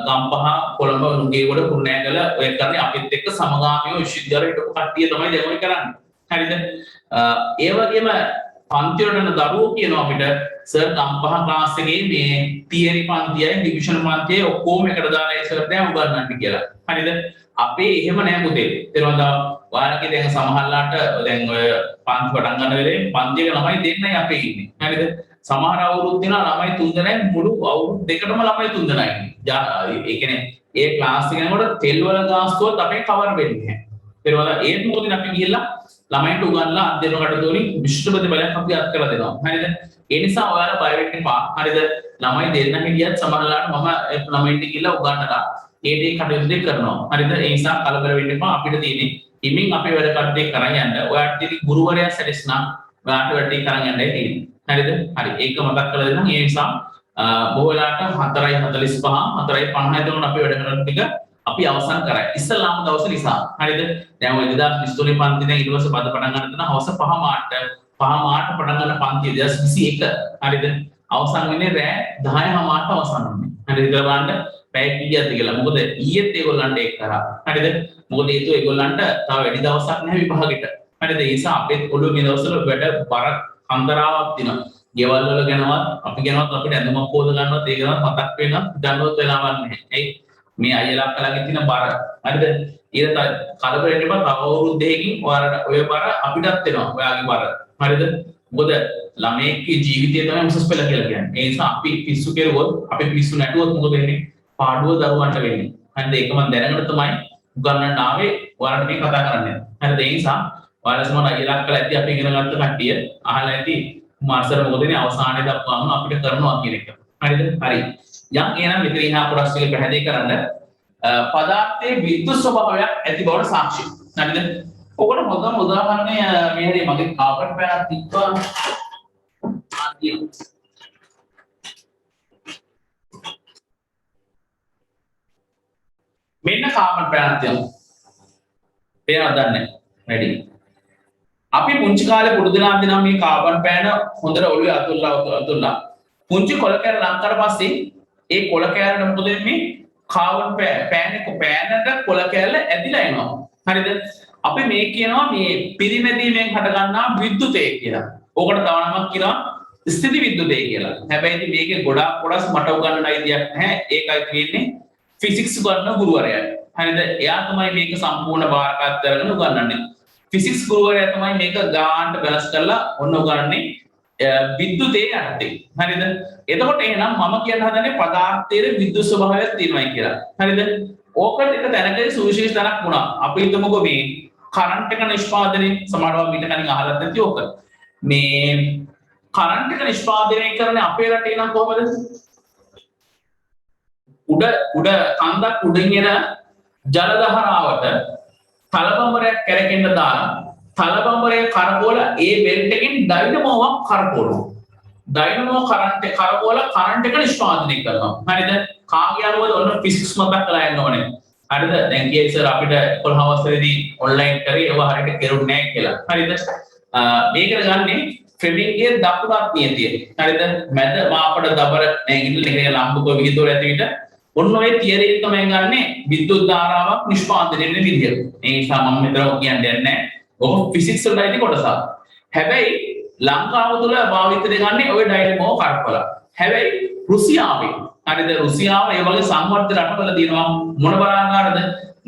ගම්පහ කොළඹ නුගේගොඩ කුරුණෑගල ඔය කරන්නේ අපිත් එක්ක සමගාමීව විශ්වවිද්‍යාලයට හිටපු කට්ටිය තමයි දැන් ඔය කරන්නේ. හරිද? ඒ වගේම පන්ති වලට යන දරුවෝ කියනවා අපිට සර් ගම්පහ ක්ලාස් එකේ මේ තියරි පන්තියයි ඩිවිෂන් පන්තියයි ඔක්කොම එකට දාලා ඉස්සරට දැන් උගන්වන්න කියලා. හරිද? අපේ එහෙම නෑ පුතේ. තේරුණාද? ඔයාලගේ දැන් සමහරලාට දැන් ඔය පන්ති පටන් ගන්න වෙලේ පන්තියක ළමයි දෙන්නයි අපේ ඉන්නේ. හරිද? සමහර අවුරුදු දිනා ළමයි 3 දෙනයි මුළු අවුරුදු දෙකටම ළමයි 3 දෙනයි ඉන්නේ. ඒ කියන්නේ ඒ ක්ලාස් එක යනකොට තෙල් වල ගාස්තුවත් අපේ කවර් වෙන්නේ නැහැ. තේරුණාද? ඒත් මොකද අපි ගිහිල්ලා ළමයින්ට උගන්ලා අධ්‍යයන කටයුතු වලින් විශිෂ්ට ප්‍රතිඵලයක් අපි අත් කරලා දෙනවා. හරිද? ඒ නිසා ඔයාලා බය වෙන්න එපා. හරිද? ළමයි දෙන්න හිටියත් සමහරලාට මම ළමයින්ට ගිහිල්ලා උගන්වලා ඒ දේ කටයුතු දෙක කරනවා. හරිද? ඒ නිසා කලබල වෙන්න එපා. අපිට තියෙන්නේ හිමින් අපේ වැඩ කටයුතු කරන් යන්න. ඔයාලට තියෙන ගුරුවරයා සැලසනා ඔයාලට වැඩ ටික කරන් යන්නයි තියෙන්නේ. හරිද? හරි. ඒක මතක් කරලා දෙන්නම්. ඒ නිසා බොහෝ වෙලාවට 4:45 4:50 එතකොට අපි වැඩ කරන ටික අපි අවසන් කරයි. ඉස්සලාම දවස නිසා. හරිද? දැන් ඔය 2023 පන්ති දැන් ඊට පස්සේ බද පටන් ගන්න තන හවස 5 මාට පටන් ගන්න පන්තිය 2021. හරිද? අවසන් වෙන්නේ රෑ 10 මාට අවසන් වෙන්නේ. හරිද? ඉතල බලන්න පැය කීයක්ද කියලා. මොකද ඊයේත් ඒගොල්ලන්ට ඒක කරා. හරිද? මොකද හේතුව ඒගොල්ලන්ට තව වැඩි දවසක් නැහැ විභාගෙට. හරිද? ඒ නිසා අපේ ඔළුව මේ දවස්වල වැඩ බර අන්තරාවක් දිනවා. ගෙවල් වල ගැනවත් අපි ගැනවත් අපිට ඇඳුමක් හොද ගන්නවත් ඒ ගැනවත් මතක් වෙනවත් දන්නවත් වෙලාවක් නැහැ. ඒ මේ අයියලා අක්කලාගේ තියෙන බර. හරිද? ඊට කලබල වෙන්න එපා. තව අවුරුදු දෙකකින් ඔයාලට ඔය බර අපිටත් එනවා. ඔයාගේ බර. හරිද? මොකද ළමයෙක්ගේ ජීවිතය තමයි උසස් පෙළ කියලා කියන්නේ. ඒ නිසා අපි පිස්සු කෙරුවොත් අපි පිස්සු නැටුවොත් මොකද වෙන්නේ? පාඩුව දරුවන්ට වෙන්නේ. හරිද? ඒක මම දැනගෙන තමයි උගන්වන්න ආවේ. ඔයාලට මේ කතා කරන්නේ. හරිද? ඒ නිසා ඔයාලා සමහර අයියලා අක්කලා ඇති අපි ඉගෙන ගත්ත කට්ටිය අහලා ඇති මාර්සර් මොකදනේ අවසානයේ දක්වාම අපිට කරනවා කියන එක. හරිද? හරි. යම් එනම් මෙතන ඉහා කොටස් ටික පැහැදිලි කරන්න පදාර්ථයේ විද්‍යුත් ස්වභාවයක් ඇති බවට සාක්ෂි. හරිද? ඔකට හොඳම උදාහරණය මේ හැරි මගේ කාබන් පැනක් තිබ්බා. මෙන්න කාබන් පැනක් තියෙනවා. පේනවද දන්නේ? වැඩි. අපි පුංචි කාලේ පුරුදුලා දෙනා මේ කාබන් පෑන හොඳට ඔළුවේ අතුල්ලා පුංචි කොළ කෑල්ල ලං කරලා පස්සේ ඒ කොළ කෑල්ලට මොකද වෙන්නේ? කාබන් පෑනට කොළ කෑල්ල ඇදිලා එනවා. හරිද? අපි මේ කියනවා මේ පිරිමැදීමෙන් හට ගන්නා විද්‍යුතය කියලා. ඕකට තව නමක් කියනවා ස්ථිති විද්‍යුතය කියලා. හැබැයි ඉතින් මේකේ ගොඩාක් කොටස් මට උගන්වන්න අයිතියක් නැහැ. ඒකයි කියන්නේ ෆිසික්ස් උගන්වන ගුරුවරයා. හරිද? එයා තමයි මේක සම්පූර්ණ බාරගත් කරගෙන උගන්වන්නේ. ෆිසික්ස් ගුරුවරයා තමයි මේක ගානට බැලන්ස් කරලා ඔන්න උගන්වන්නේ විද්‍යුතේ යටතේ. හරිද? එතකොට එහෙනම් මම කියන්න හදන්නේ පදාර්ථයේ විද්‍යුත් ස්වභාවයක් තියෙනවායි කියලා. හරිද? ඕකට එක දැනගේ සුවිශේෂ තැනක් වුණා. අපි හිතමුකෝ මේ කරන්ට් එක නිෂ්පාදනය සමහරව මීට කලින් අහලා නැති ඕක. මේ කරන්ට් එක නිෂ්පාදනය කරන්නේ අපේ රටේ නම් කොහොමද? උඩ කන්දක් උඩින් එන ජල දහරාවට තලබඹරයක් කැරකෙන්න දාලා තලබඹරය කරකවල ඒ බෙල්ට් එකෙන් ඩයිනමෝවක් කරකවනවා. ඩයිනමෝ කරන්ට් එක කරකවල කරන්ට් එක නිෂ්පාදනය කරනවා. හරිද? කාගේ අනුවද ඔන්න ෆිසික්ස් මතක් කරලා යන්න ඕනේ. හරිද? දැන් කියේ සර් අපිට 11 වසරේදී ඔන්ලයින් කරේ ඒව හරියට කෙරුන්නේ නැහැ කියලා. හරිද? මේකට ගන්නේ ෆ්‍රෙඩින්ගේ දකුණත් නියතිය. හරිද? මැද මාපඩ දබර නැගිටින එකේ ලම්බකෝ විහිදුවල ඇති විට ඔන්න ඔය තියරි එක තමයි ගන්නෙ විද්‍යුත් ධාරාවක් නිෂ්පාදනය වෙන විදිය. ඒ නිසා මම මෙතන කියන්නේ නැහැ. ඔක ෆිසික්ස් වල ඩයිලි කොටසක්. හැබැයි ලංකාව තුළ භාවිතයට ගන්නේ ඔය ඩයිනමෝ කරපල. හැබැයි රුසියාවේ හරිද රුසියාව ඒ වගේ සංවර්ධන රටවල දිනනවා මොන බලාගාරද?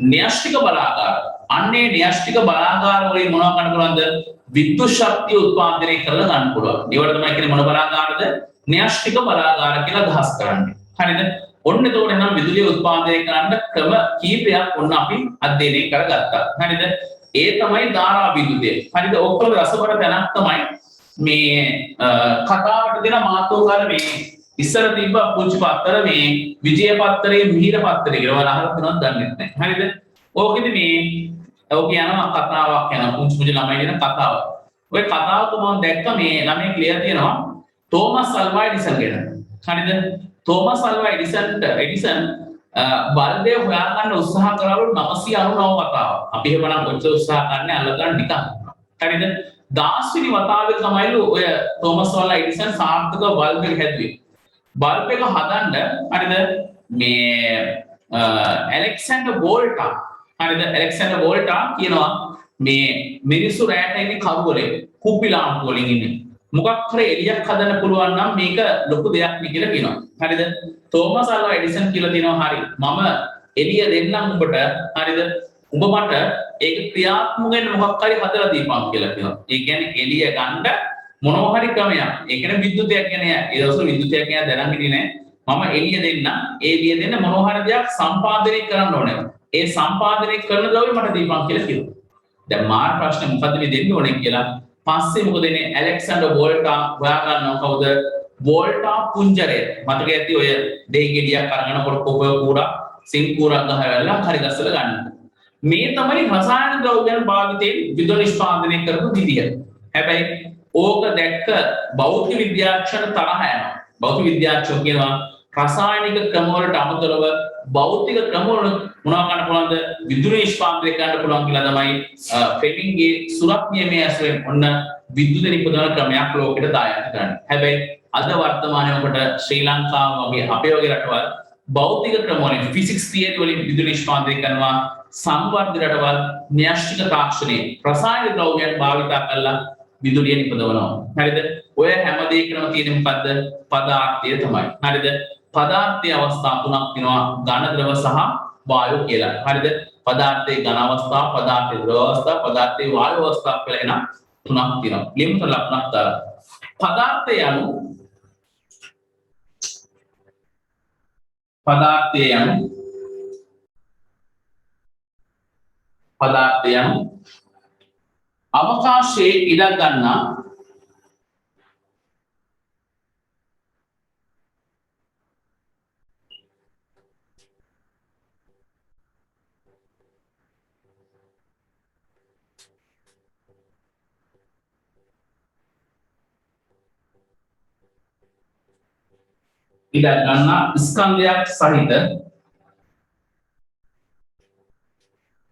න්‍යෂ්ටික බලාගාර. අන්නේ න්‍යෂ්ටික බලාගාර වලින් මොනවා ගන්න පුළුවන්ද? විද්‍යුත් ශක්තිය උත්පාදනය කරලා ගන්න පුළුවන්. ඒවට තමයි කියන්නේ මොන බලාගාරද? න්‍යෂ්ටික බලාගාර කියලා අදහස් කරන්නේ. හරිද? ඔන්න එතකොට නම් විදුලිය උත්පාදනය කරන්න ක්‍රම කීපයක් ඔන්න අපි අධ්‍යයනය කරගත්තා. හරිද? ඒ තමයි ධාරා විදුලිය. හරිද? ඔක්කොම රසබර තැනක් තමයි මේ කතාවට දෙන මාතෘකාව මේ ඉස්සර තිබ්බ පුංචි පත්තර මේ විජය පත්තරේ මිහිර පත්තරේ කියලා වල අහලා තියෙනවද දන්නේ නැහැ. හරිද? ඕකෙදි මේ ඔක යනවා කතාවක් යනවා පුංචි පුංචි ළමයි දෙන කතාවක්. ඔය කතාවක මම දැක්ක මේ ළමයි ක්ලියර් තියෙනවා තෝමස් අල්වා එඩිසන් ගැන. හරිද? තෝමස් අල්වා එඩිසන් බල්බය හොයාගන්න උත්සාහ කරවලු 999 වතාවක්. අපි එහෙමනම් කොච්චර උත්සාහ කරන්නේ අල්ලගන්න නිකන්. හරිද? 10 වෙනි වතාවේ තමයිලු ඔය තෝමස් අල්වා එඩිසන් සාර්ථකව බල්බ් එක හැදුවේ. බල්බ් එක හදන්න හරිද මේ ඇලෙක්සැන්ඩර් වෝල්ටා හරිද ඇලෙක්සැන්ඩර් වෝල්ටා කියනවා මේ මිනිස්සු රැට ඉන්නේ කරුවලේ කුප්පි ලාම්පු වලින් ඉන්නේ. මොකක් හරි එළියක් හදන්න පුළුවන් නම් මේක ලොකු දෙයක් නේ කියලා කියනවා. හරිද? තෝමස් අල්වා එඩිසන් කියලා තියෙනවා හරි. මම එළිය දෙන්නම් උඹට. හරිද? උඹ මට ඒක ක්‍රියාත්මක වෙන්න මොකක් හරි හදලා දීපන් කියලා කියනවා. ඒ කියන්නේ එළිය ගන්න මොනවා හරි ක්‍රමයක්. ඒ කියන්නේ විද්‍යුතයක් ගැන ඒ දවස්වල විද්‍යුතයක් ගැන දැනන් හිටියේ නෑ. මම එළිය දෙන්න. ඒ එළිය දෙන්න මොනවා හරි දෙයක් සම්පාදනය කරන්න ඕනේ. ඒ සම්පාදනය කරන ද්‍රව්‍ය මට දීපන් කියලා කිව්වා. දැන් මාර ප්‍රශ්නේ මොකද්ද මේ දෙන්න ඕනේ කියලා. පස්සේ මොකද වෙන්නේ? ඇලෙක්සැන්ඩර් වෝල්ටා හොයා ගන්නවා කවුද? වෝල්ටා පුංජරය. මතක ඇති ඔය දෙහි ගෙඩියක් අරගෙන කොට කොපය කූරා සිං කූරක් ගහලා හරි ගස්සලා ගන්න. මේ තමයි රසායන ද්‍රව්‍යයන් භාවිතයෙන් විදුලි නිෂ්පාදනය කරපු විදිය. හැබැයි ඕක දැක්ක භෞතික විද්‍යාඥයන් තරහ යනවා. භෞතික විද්‍යාඥයෝ කියනවා රසායනික ක්‍රම වලට අමතරව භෞතික ක්‍රම වල මොනවා ගන්න පුළුවන්ද? විදුලි නිෂ්පාදනය කරන්න පුළුවන් කියලා තමයි ෆෙමින්ගේ සුරත් නියමයේ ඇසුරෙන් ඔන්න විදුලි නිපදවන ක්‍රමයක් ලෝකෙට දායාද කරන්නේ. හැබැයි අද වර්තමානයේ ඔබට ශ්‍රී ලංකාව වගේ අපේ වගේ රටවල් භෞතික ක්‍රම වලින් ෆිසික්ස් තියරි වලින් විදුලි නිෂ්පාදනය කරනවා. සංවර්ධන රටවල් න්‍යෂ්ටික තාක්ෂණයේ රසායනික ද්‍රව්‍යයන් භාවිත කරලා විදුලිය නිපදවනවා. හරිද? ඔය හැම දෙයකම තියෙන මොකද්ද? පදාර්ථය තමයි. හරිද? පදාර්ථයේ අවස්ථා තුනක් තියෙනවා. ඝන ද්‍රව සහ වායු කියලා. හරිද? පදාර්ථයේ ඝන අවස්ථා, පදාර්ථයේ ද්‍රව අවස්ථා, පදාර්ථයේ වායු අවස්ථා කියලා එන තුනක් තියෙනවා. ලියමු ලක්ෂණක් දාලා. පදාර්ථය යනු අවකාශයේ ඉඩ ගන්නා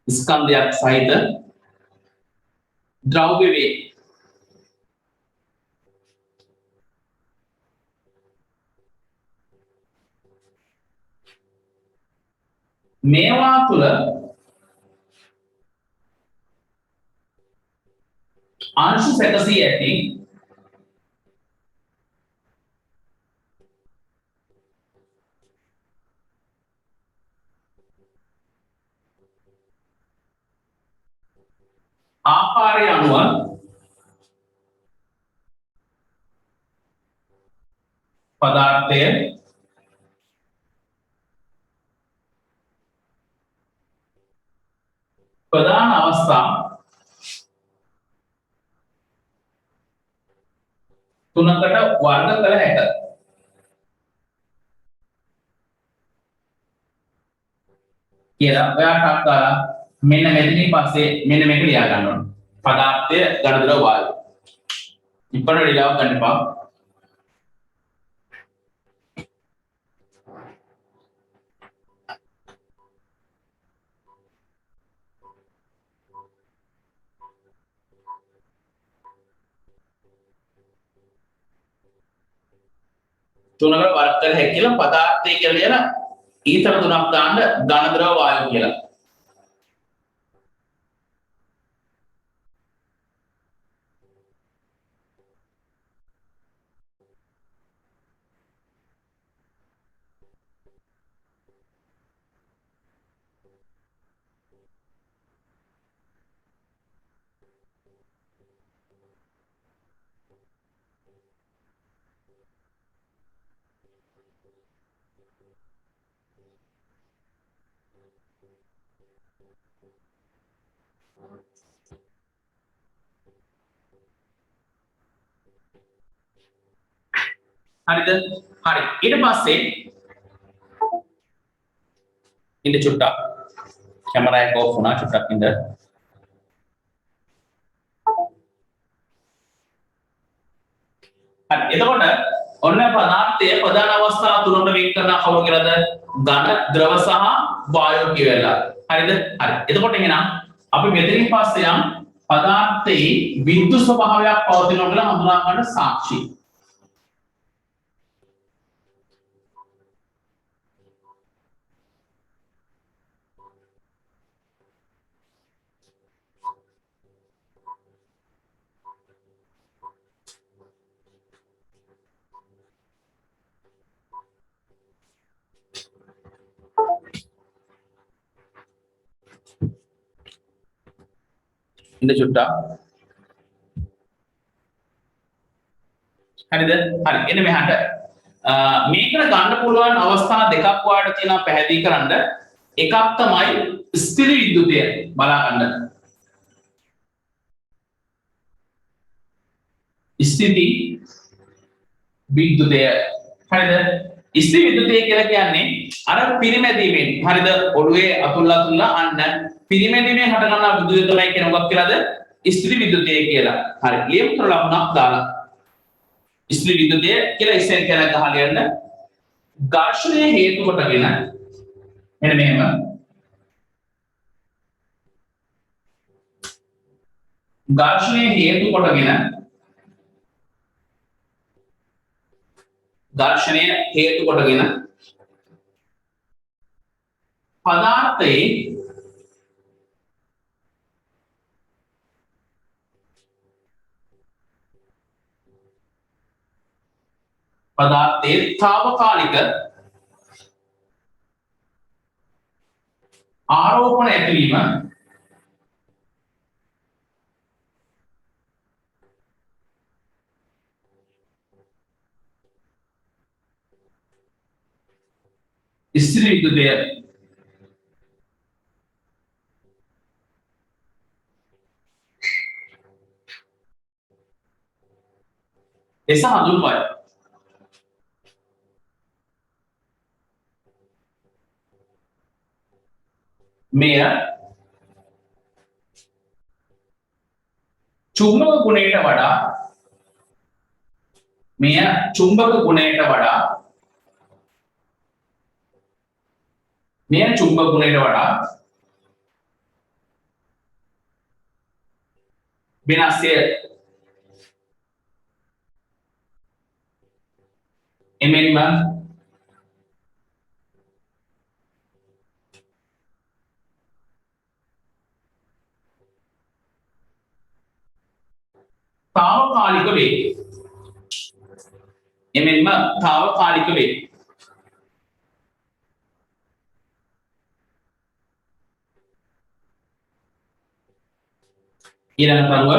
ස්කන්ධයක් සහිත ද්‍රව්‍ය වේ. මේවා තුළ අංශු සැකසී ඇති ආකාරය අනුව පදාර්ථය ප්‍රධාන අවස්ථා තුනකට වර්ග කළ හැක. කියලා ඔයාට අක්කා මෙන්න මෙතනින් පස්සේ මෙන්න මේක ලියා ගන්න ඕනේ. පදාර්ථය ඝන ද්‍රව වායු. ඉක්මනට ලියාව ගන්න එපා. තුනකට වර්ග කළ හැකි කියලා පදාර්ථය කියලා ලියලා ඊතර තුනක් දාන්න ඝන ද්‍රව වායු කියලා. හරිද? හරි. ඊට පස්සේ ඉන්න චුට්ටක් කැමරා එක ඔෆ් වුණා චුට්ටක් ඉඳ. හරි. එතකොට ඔන්න පදාර්ථයේ ප්‍රධාන අවස්ථා තුනකට වෙන් කරන කවුරු කියලාද? ඝන, ද්‍රව සහ වායෝ කියලා. හරිද? හරි. එතකොට එහෙනම් අපි මෙතනින් පස්සේ යම් පදාර්ථයේ විද්‍යුත් ස්වභාවයක් පවතිනවා කියලා හඳුනා ගන්න සාක්ෂි. ඉන්න චුට්ටක්. හරිද? හරි. එන්න මෙහාට. මේකට ගන්න පුළුවන් අවස්ථා දෙකක් වාට තියෙනවා පැහැදිලි කරන්න. එකක් තමයි ස්ථිර විද්‍යුතය බලා ගන්න. ස්ථිති විද්‍යුතය. හරිද? ස්ථිර විද්‍යුතය කියලා කියන්නේ අර පිරිමැදීමෙන් හරිද ඔළුවේ අතුල්ලා අන්න පිරිමැදීමෙන් හටගන්නා විද්‍යුතය තමයි කියන මොකක් කියලාද? ස්ථිර විද්‍යුතය කියලා. හරි. ලියමු ලකුණක් දාලා. ස්ථිර විද්‍යුතය කියලා ඉස්සෙන් කියලා ගහලා යන්න. ඝර්ෂණය හේතු කොටගෙන මෙන්න මෙහෙම ඝර්ෂණය හේතු කොටගෙන පදාර්ථයේ తాවකාලික ආරෝපණ ඇතිවීම ස්ථිර විද්‍යුතය. එස හඳුන්වයි. මෙය චුම්බක ගුණයට වඩා වෙනස්ය. එමෙන්ම తాවකාලික වේ. ඊළඟ තරුව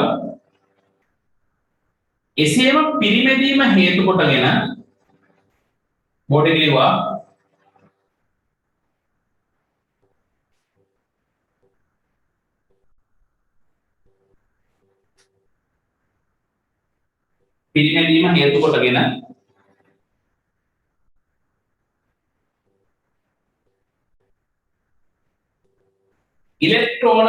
එසේම පිරිමැදීම හේතු කොටගෙන බෝඩ් එකේ ලියුවා පිරිමැදීම හේතු කොටගෙන ඉලෙක්ට්‍රෝන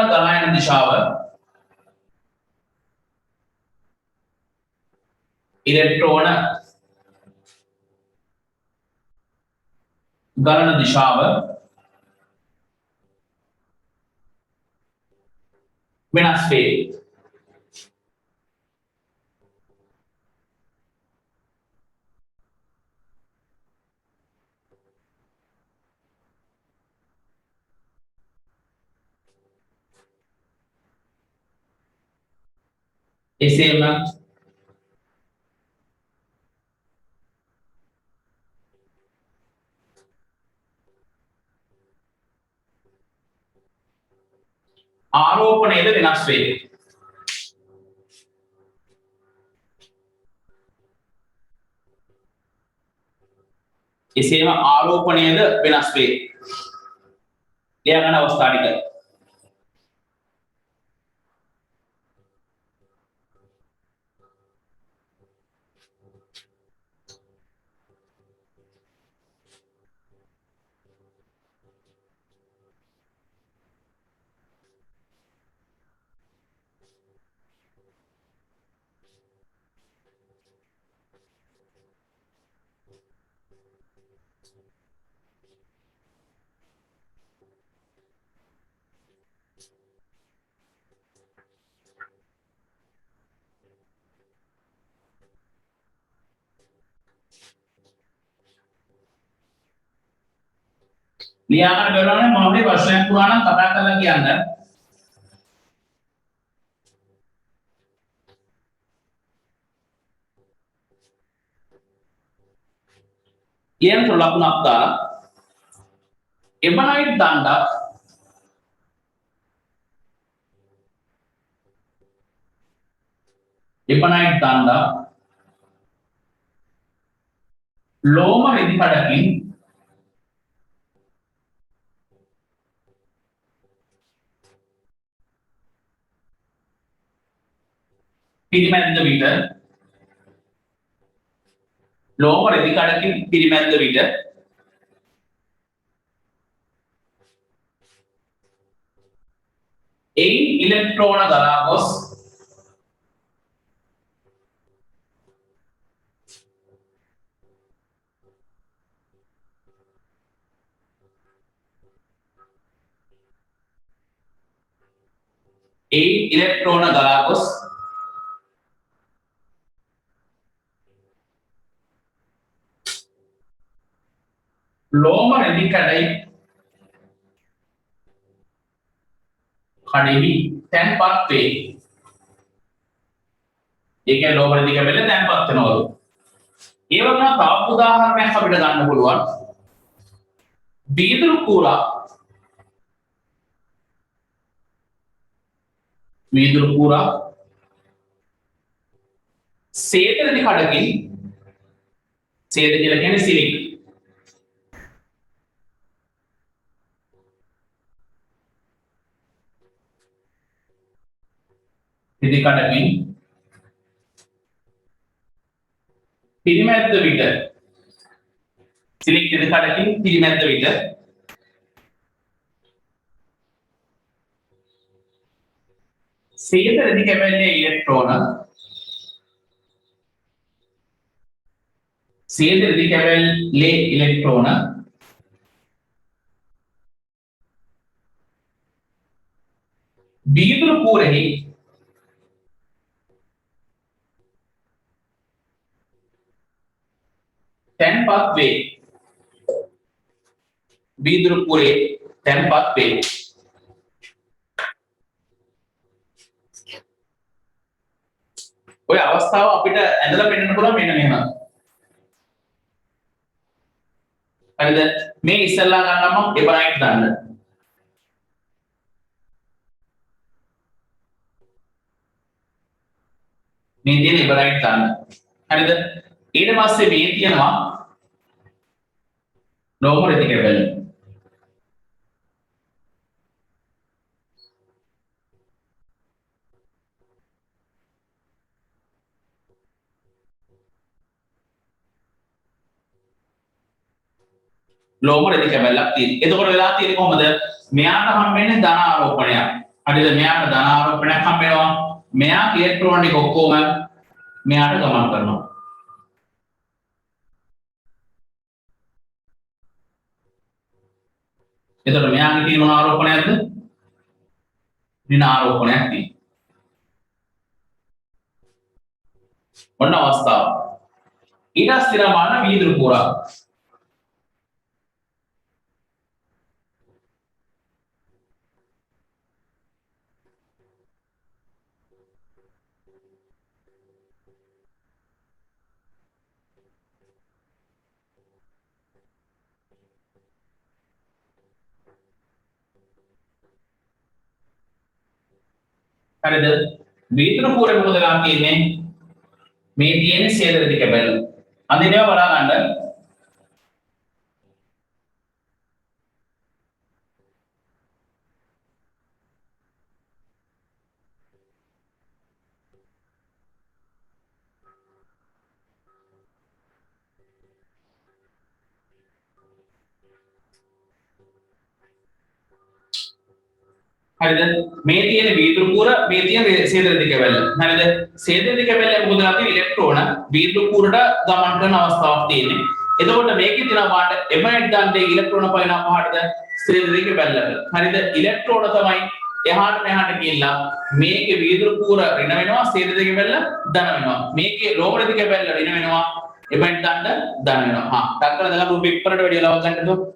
ගලන දිශාව වෙනස් වේ. එසේම ආරෝපණයද වෙනස් වේ. එසේම ආරෝපණයද වෙනස් වේ. ලියා ගන්න අවස්ථා ටික. ලියා ගන්න බලන්න මොන හරි ප්‍රශ්නයක් වුණා නම් කතා කරලා කියන්න. ලියන්න ලකුණක් දාලා එබනයිට් දණ්ඩක් එබනයිට් දණ්ඩක් ලෝම රෙදි කඩකින් පිරිමැද්ද විට ලෝම රෙදි කඩකින් පිරිමැද්ද විට එයින් ඉලෙක්ට්‍රෝන ගලා ගොස් ලෝම රෙදි කඩයි කඩෙහි තැන්පත් වේ. ඒකේ ලෝම රෙදි කැබල තැන්පත් වෙනවලු. ඒ වගේම තව උදාහරණයක් අපිට ගන්න පුළුවන්. වීදුරු කූරා සේද රෙදි කඩකින් සේද කියලා කියන්නේ සිලික් රෙදි කඩකින් පිරිමැද්ද විට සිලික් රෙදි කඩකින් පිරිමැද්ද විට සේද රෙදි කැබැල්ලේ ඉලෙක්ට්‍රෝන වීදුරු කූරෙහි තැන්පත් වේ. ඔය අවස්ථාව අපිට ඇඳලා පෙන්නන්න පුළුවන් මෙන්න මෙහෙම. හරිද? මේ ඉස්සල්ලා ගන්නම් මම එබනයිට් දාන්න. මේ තියෙන එබනයිට් දාන්න. හරිද? ඊට පස්සේ මේ තියෙනවා ලෝම රෙදි කැබැල්ල. ලෝම රෙදි කැබැල්ලක් තියෙනවා. එතකොට වෙලා තියෙන්නේ කොහොමද? මෙයාට හම්බෙන්නේ ධන ආරෝපණයක්. හරිද? මෙයාට ධන ආරෝපණයක් හම්බ වෙනවා. මෙයා ඉලෙක්ට්‍රෝන ටික ඔක්කොම මෙයාට ගමන් කරනවා. එතකොට මෙයාගේ තියෙන මොන ආරෝපණයක්ද? ඍණ ආරෝපණයක් තියෙනවා. ඔන්න අවස්ථාව. ඊට ස්ථිරමාන වීදුරු කූරා හරිද? වීදුරු කූරේ මොකද ගන්න තියෙන්නේ? මේ තියෙන සේද රෙදි කැබැල්ල. අඳිනවා බලා ගන්න. හරිද මේ තියෙන වීදුරු කූර මේ තියෙන සේදරිත කැබැල්ල හරිද සේදරිත කැබැල්ලේ මොකද අපි ඉලෙක්ට්‍රෝන වීදුරු කූරට ගමන් කරන අවස්ථාවක් තියෙන්නේ එතකොට මේකේ තියෙන පාට එමයිඩ් දණ්ඩේ ඉලෙක්ට්‍රෝන පයින් පහටද සේදරිත කැබැල්ලට හරිද ඉලෙක්ට්‍රෝන තමයි එහාට මෙහාට ගිහිල්ලා මේකේ වීදුරු කූර ඍණ වෙනවා සේදරිත කැබැල්ල ධන වෙනවා මේකේ රෝමරිත කැබැල්ල ඍණ වෙනවා එමයිඩ් දණ්ඩ ධන වෙනවා ටක්කර දාලා රූප ඉක්පරට වැඩි ලව ගන්නද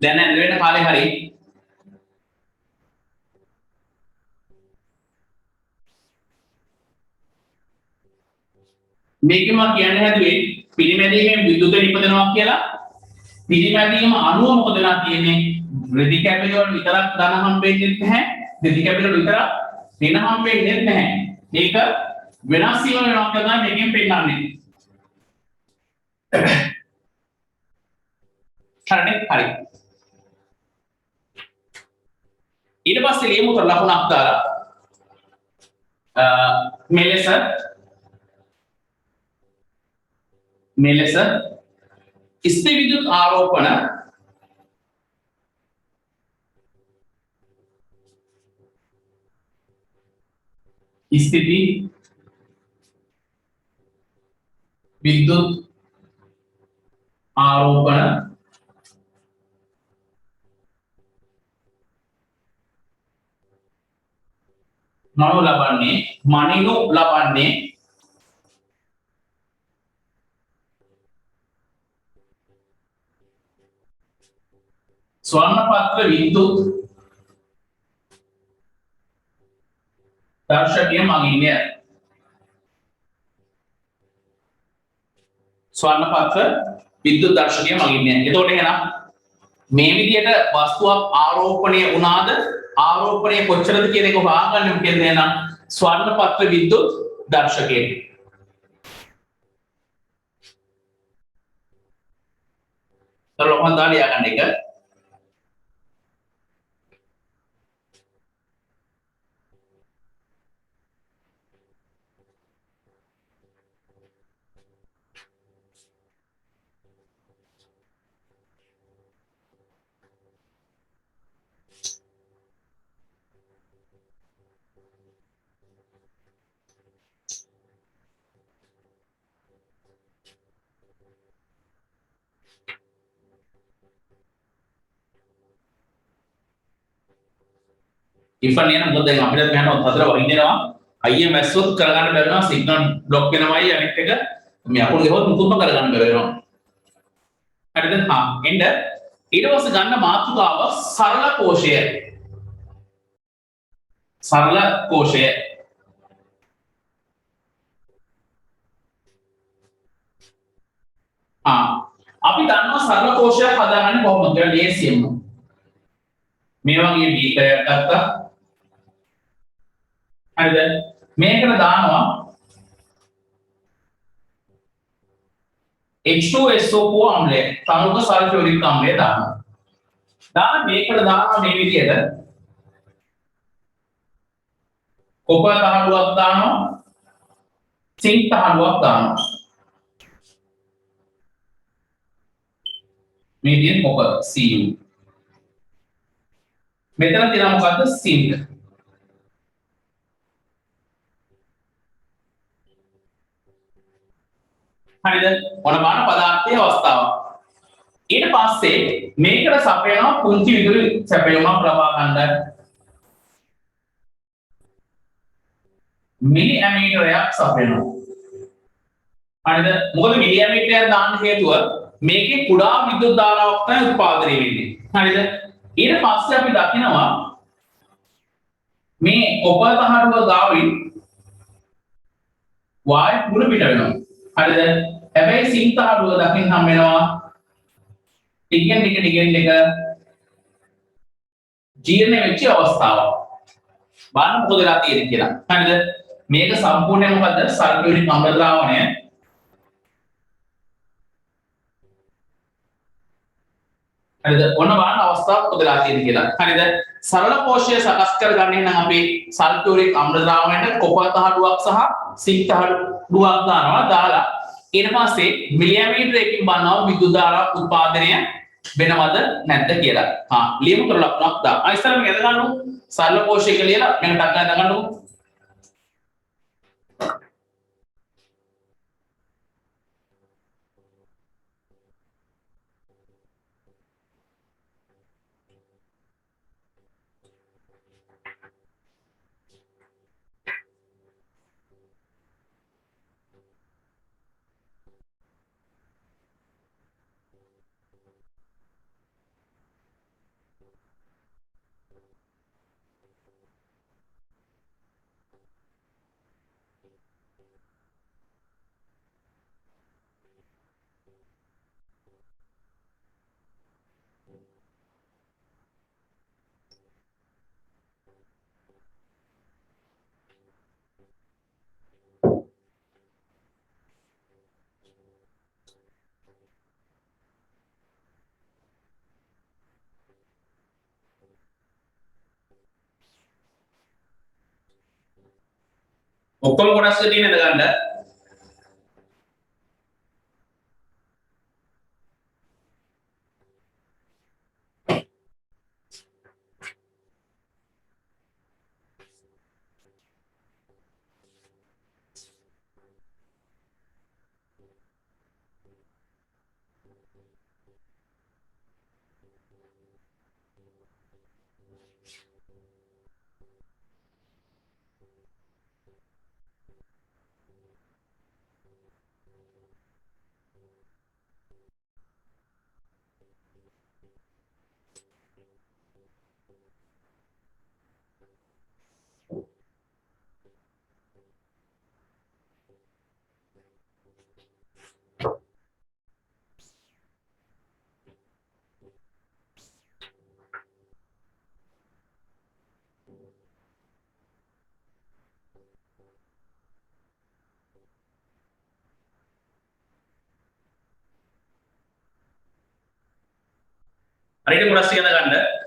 දැන් ඇඳ වෙන කාලේ හරි මේකම කියන්න හැදුවේ පිරිමැදීමෙන් විදුලිය නිපදනවා කියලා පිරිමැදීම අණුව මොකද වෙලා තියෙන්නේ රෙදි කැපිලි වල විතරක් ධන හම්බෙන්නේ නැහැ රෙදි කැපිලි වල විතරක් ඍණ හම්බෙන්නේ නැහැ මේක වෙනස් වීම වෙනවා කියලා මේකෙන් පෙන්නන්නේ හරි ඊට පස්සේ ලියමු ලකුණක් දාලා මෙලෙස ස්ථිර විදුලි ආරෝපණ ස්ථිති විද්‍යුත් ආරෝපණ මනු ලබන්නේ ස්වර්ණපත්‍ර විද්‍යුත් දර්ශකය මගින්ය. ස්වර්ණපත්‍ර විද්‍යුත් දර්ශකය මගින්ය. එතකොට එහෙනම් මේ විදියට වස්තුවක් ආරෝපණය වුණාද ආරෝපණය කොච්චරද කියන එක හොයාගන්න කියන්නේ එහෙනම් ස්වර්ණපත්‍ර විද්‍යුත් දර්ශකයෙන්. terlalu tadi akan dekat. ඉෆන් එන මොකද දැන් අපිට මෙහාට හතර වහින්නනවා අයියේ මැස්සොත් කරගන්න බැරි වෙනවා සිග්නල් බ්ලොක් වෙනවයි අනිත් එක මේ අකුණු ගෙවොත් මුකුත්ම කරගන්න බැරි වෙනවා හරිද එන්න ඊට පස්සේ ගන්න මාතෘකාව සරල කෝෂය අපි දන්නවා සරල කෝෂයක් හදාගන්නේ කොහොමද කියලා ලේසියෙන්ම මේ වගේ බීකරයක් ගත්තා හරිද මේකට දානවා H2SO4 අම්ලය සමුද්‍ර සල්ෆියුරික් අම්ලය දානවා මේකට දානවා මේ විදිහට කොපර් තහඩුවක් දානවා සිංක් තහඩුවක් දානවා මේ විදිහට කොපර් Cu මෙතන තියෙනවා මොකද්ද සිංක් හරිද මොන බාන පදාර්ථයේ අවස්ථාව ඊට පස්සේ මේකට සපයනවා පුංචි විදුලි සැපයුමක් ලබා ගන්න මිලි ඇමීටරයක් සපයනවා හරිද මොකද මිලි ඇමීටරයක් දාන්න හේතුව මේකේ කුඩා විද්‍යුත් ධාරාවක් තමයි උත්පාදනය වෙන්නේ හරිද ඊට පස්සේ අපි දකිනවා මේ කොපර් තහඩුව ගාවින් වායු පුර පිට වෙනවා හරිද හැබැයි සිංක් තහඩුව දකින්න හම් වෙනවා ටිකෙන් ටික ජීර්ණ වෙච්ච අවස්ථාව බලන්න මොකද වෙලා තියෙන්නේ කියලා හරිද මේක සම්පූර්ණයෙන් මොකද්ද සල්ෆියුරික් අම්ල ද්‍රාවණය හරිද ඔන්න බලන්න අවස්ථාවක් මොකද වෙලා තියෙන්නේ කියලා හරිද සරල කෝෂය සකස් කරගන්නේ නම් අපි සල්ෆියුරික් අම්ල ද්‍රාවණයට කොපර් තහඩුවක් සහ සිංක් තහඩුවක් දාලා ඊට පස්සේ මිලි ඇමීටරයකින් බලනවා විද්‍යුත් ධාරාවක් උත්පාදනය වෙනවද නැද්ද කියලා. ලියමු කර ලකුණක් දා. ඉස්සරහ මේක ගන්නු සරල කෝෂයක ලියලා මේක ටක් ගාලා ගන්නු. ඔක්කොම කොටස් ටික නේද ගන්න හරියට කොටස් ටික ගන්න.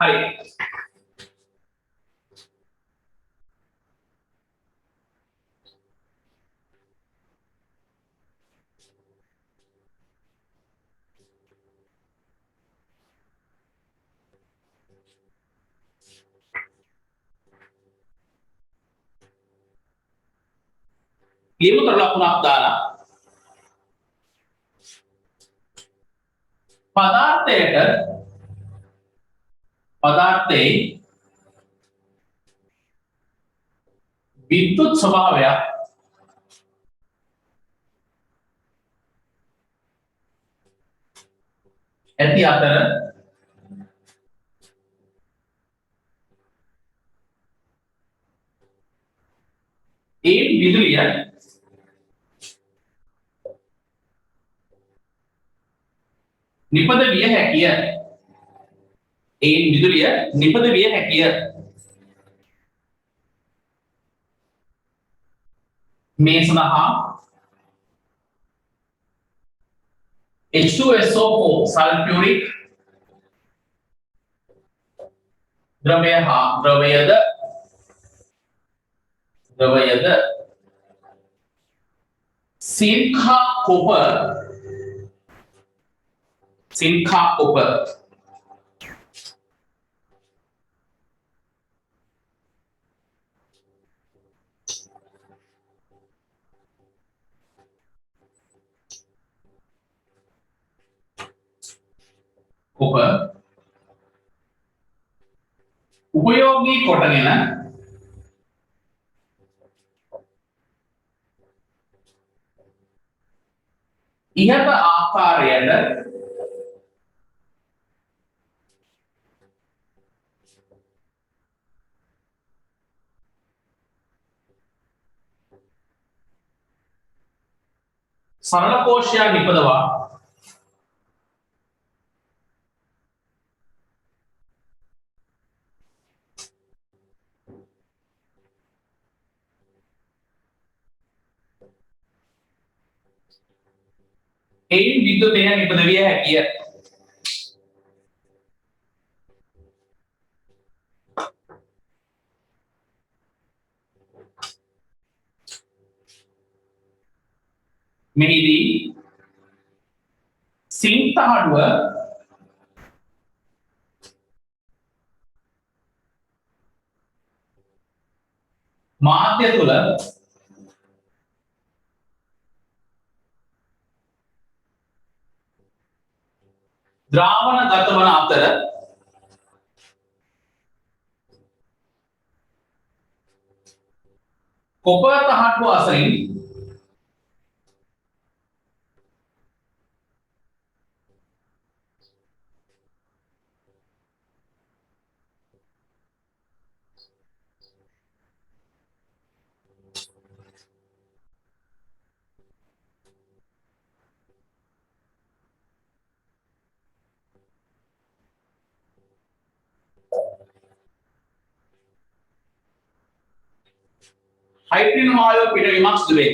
හරි. ලියමු තර ලකුණක් දාලා පදාර්ථයේ විද්‍යුත් ස්වභාවයක් ඇති අතර ඒ විදුලිය නිපද විය හැකිය. ඒ විදුලිය නිපද විය හැකිය. මේ සඳහා H2SO4 සල්ෆියුරික් ද්‍රවය හා ද්‍රවයද සින්කා කොපර් උපයෝගී කොටගෙන ඉහත ආකාරයට සරල කෝෂයක් නිපදවා එයින් විද්‍යුතය නිපද විය හැකිය. මෙහිදී සින්තහඩුව මාධ්‍ය තුල ද්‍රාවණ ගත වන අතර කොපර් තහටුව අසරින් हाइड्रोजन वायु පිටවීමක් සිදු වේ.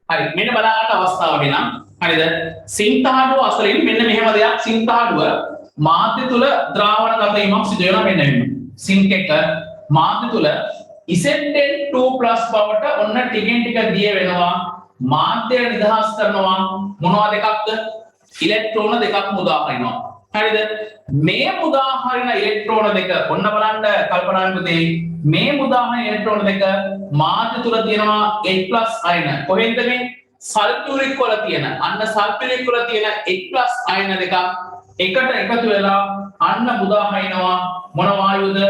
හරි මෙන්න බලා ගන්න අවස්ථාව වෙනම් හරිද සින්තහඩුව අසලින් මෙන්න මෙහෙම දෙයක් සින්තහඩුව මාධ්‍ය තුල ද්‍රාවණ ගත වීමක් සිදු වෙනවා මෙන්න මෙන්න සින්ක් එක මාධ්‍ය තුල ඉසෙන්ඩෙන් 2 ප්ලස් බවට ඔන්න ටිකෙන් ටික දිය වෙනවා මාධ්‍ය නිදහස් කරනවා මොනවද එකක්ද ඉලෙක්ට්‍රෝන දෙකක් මුදා හරිනවා හරිද මේ මුදා හරින ඉලෙක්ට්‍රෝන දෙක ඔන්න බලන්න කල්පනා කරන්නේ මේ මුදා හරින ඉලෙක්ට්‍රෝන දෙක මාධ්‍ය තුල තියෙනවා H+ අයන කොහෙන්ද මේ සල්ෆියුරික් වල තියෙන අන්න සල්ෆියුරික් වල තියෙන H+ අයන දෙක එකට එකතු වෙලා අන්න මුදා හරිනවා මොන වායුවද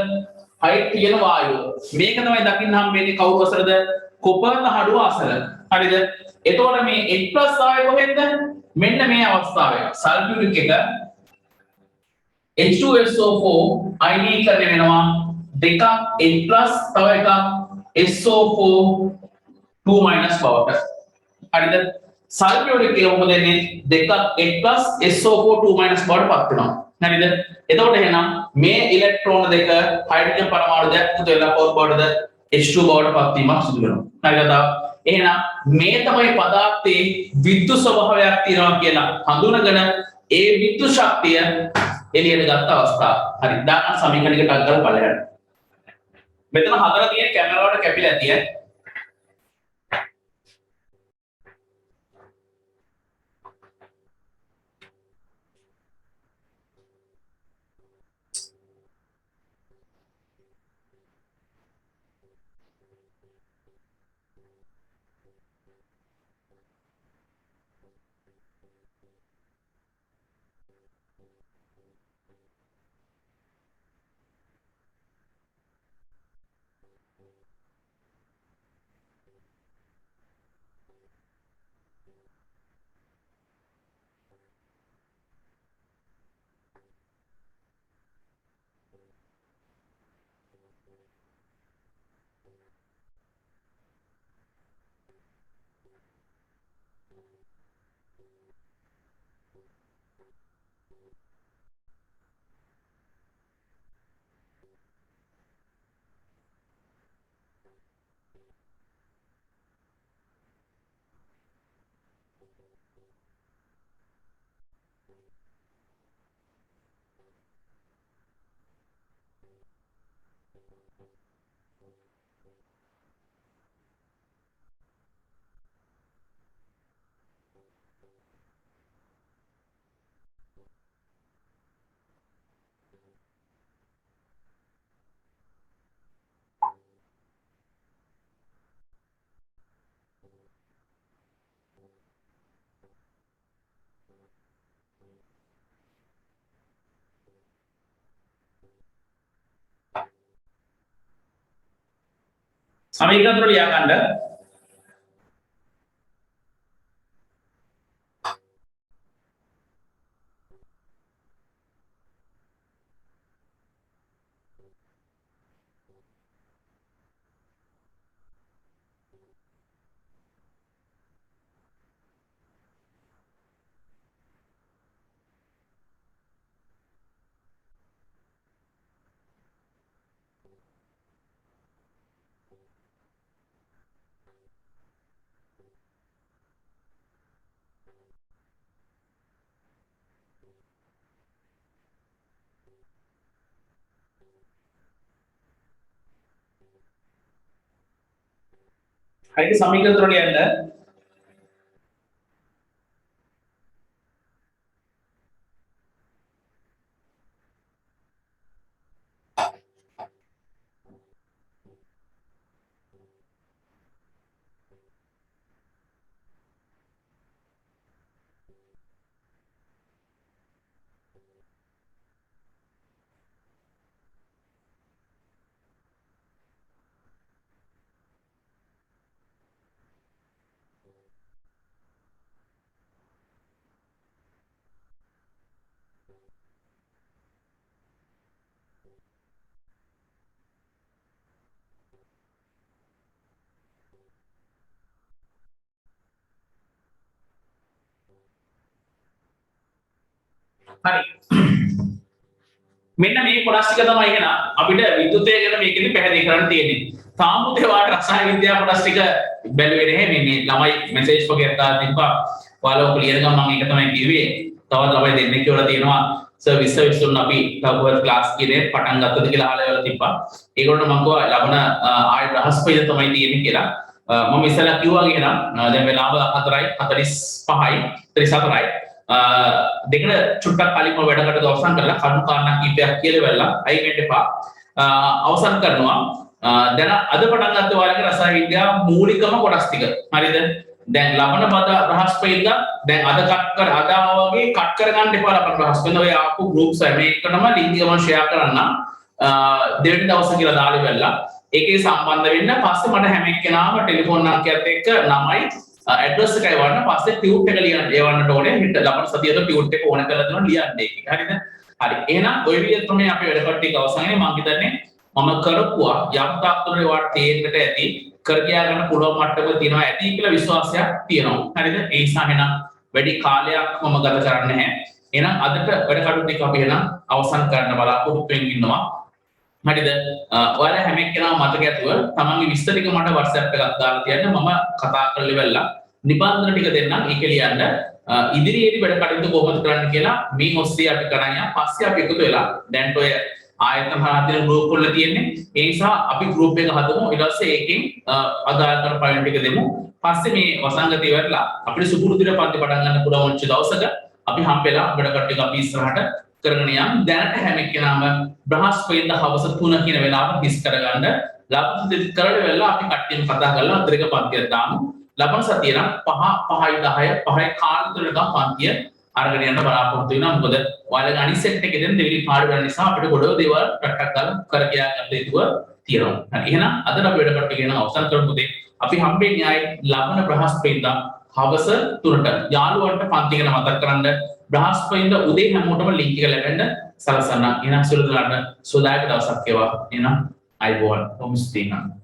හයිඩ්‍රජන් වායුව මේක තමයි දකින්න හම්බෙන්නේ කවුරු අසරද කොපර් හඩුව අසර හරිද එතකොට මේ H+ ආවේ කොහෙන්ද මෙන්න මේ අවස්ථාවේ සල්ෆියුරික් එක H2SO4 අයනීකරණය වෙනවා දෙකක් H+ තව එකක් SO4 2- බවට හරිද සල්ෆියුරික් එක මොකද වෙන්නේ දෙකක් H+ SO4 2- බවට පත් වෙනවා හරිද එතකොට එහෙනම් මේ ඉලෙක්ට්‍රෝන දෙක හයිඩ්‍රජන් පරමාණු දෙක එකතු වෙලා කොහොමද බවටද H2 බවට පත් වීමක් සිදු වෙනවා හරිද එහෙනම් මේ තමයි පදාර්ථයේ විද්‍යුත් ස්වභාවයක් තියෙනවා කියලා හඳුනගෙන ඒ විද්‍යුත් ශක්තිය එළියට ගත්ත අවස්ථාව හරි දාන සමීකරණයකට අග්ගල බලන්න මෙතන හතර තියෙන කැමරාවට කැපිලා ඇති සමීකරණ වල ලියා ගන්න හරිද සමීකරණ වල ලියන්න හරි මෙන්න මේ කොටස් ටික තමයි එහෙනම් අපිට විද්‍යුතය ගැන මේකෙදි පැහැදිලි කරන්න තියෙන්නේ. තාමුතේ වාට රසායන විද්‍යාව කොටස් ටික බැලුවේ නැහැ මේ ළමයි මෙසේජ් වගේ දාලා තිබ්බා. ඔයාලා ඔක ලියන ගමන් මම ඒක තමයි කිව්වේ. තවත් ළමයි දෙන්නෙක් කියලා තියෙනවා සර්විස් උන් අපි තවවත් ක්ලාස් කිරේ පටන් ගත්තද කියලා අහලා වෙලා තිබ්බා. ඒගොල්ලෝ මම කිව්වා ලබන ආය බ්‍රහස්පතින්දා තමයි තියෙන්නේ කියලා. මම ඉස්සලා කිව්වා කියනවා දැන් වෙලාව 4:45යි 34යි. දෙකට චුට්ටක් කලින්ම වැඩකට අවසන් කරලා කරුණු කාරණා කීපයක් කියලා වෙලා අයි වෙන්න එපා. අවසන් කරනවා. දැන් අද පටන් ගත්ත වාරයේ රසායන විද්‍යාව මූලිකම කොටස් ටික. හරිද? දැන් ලබන බ්‍රහස්පතින්දා දැන් අද අද වගේ කට් කරගන්න එපා ලබන බ්‍රහස්පතින්දා ඔය ආපු ගෲප්ස් මේකටම ලින්ක් එක මම ෂෙයා කරන්න. දෙවෙනි දවසේ කියලා දාලා වෙලා ඒකේ සම්බන්ධ වෙන්න පස්සේ මට හැම එක්කෙනාම ටෙලිෆෝන් අංකයත් එක්ක නමයි ඇඩ්‍රස් එකයි වන්න පස්සේ ටියුට් එක ලියන්න ඒවන්නට ඕනේ හිට ලබන සතියේද ටියුට් එක ඕන කරලා දෙනවා ලියන්න ඒක. හරිද? හරි. එහෙනම් ඔය විදිහට තමයි අපි වැඩ කට්ටිය අවසන්නේ මම හිතන්නේ මම කරපුවා යම් තාක්ෂණේ වාට තේරෙන්නට ඇති කර කියා ගන්න පුළුවන් මට්ටමක තියෙනවා ඇති කියලා විශ්වාසයක් තියෙනවා. හරිද? ඒ නිසා එහෙනම් වැඩි කාලයක් මම ගත කරන්නේ නැහැ. එහෙනම් අදට වැඩ කටයුතු ටික අපි එහෙනම් අවසන් කරන්න බලාපොරොත්තු වෙමින් ඉන්නවා. හරිද? ඔයාලා හැම එක්කෙනාම මතක ඇතුව තමන්ගේ විස්තර ටික මට WhatsApp එකක් දාලා තියන්න මම කතා කරලා ඉවරලා නිබන්ධන ටික දෙන්නම් ඒක ලියන්න ඉදිරියේදී වැඩ කටයුතු කොහොමද කරන්න කියලා මේ ඔස්සේ අපි කරන් යන පස්සේ අපි එකතු වෙලා දැන් ඔය ආයතන හතරේ ගෲප් වල තියෙන්නේ ඒ නිසා අපි ගෲප් එක හදමු ඊට පස්සේ ඒකෙන් අදාළ කරන පොයින්ට් ටික දෙමු පස්සේ මේ වසංගතය ඉවරලා අපිට සුපුරුදු විදිහට පන්ති පටන් ගන්න පුළුවන් වෙච්ච දවසක අපි හම්බෙලා වැඩ කටයුතු අපි ඉස්සරහට කරගෙන යම් දැනට හැම එක්කෙනාම බ්‍රහස්පතින්දා හවස 3 කියන වෙලාව හිස් කරගන්න ලබන කරලා වෙලා අපි කට්ටියම කතා කරලා අතරක පන්තියක් දාමු ලබන සතියේ නම් 5යි 10යි 5යි කාල තුනකම් පන්තිය අරගෙන යන්න බලාපොරොත්තු වෙනවා මොකද ඔයාලගේ අනිත් සෙට් එකේ දෙන දෙවිලි පාඩු වෙන නිසා අපිට ගොඩක් දේවල් ටක් ගාලා කර කියා ගන්න යුතුව තියෙනවා. හරි එහෙනම් අද අපි වැඩ කට්ටිය කියන අවසන් කරමු දෙ අපි හම්බෙන්නේ ආයි ලබන බ්‍රහස්පතින්දා හවස 3ට යාළුවන්ට පන්ති ගැන මතක් කරන්න බ්‍රහස්පතින්දා උදේ හැමෝටම ලින්ක් එක ලැබෙන්න සලසන්න. එහෙනම් සියලු දෙනාට සුවදායක දවසක් වේවා. එහෙනම් අයිබෝන් කොහොමද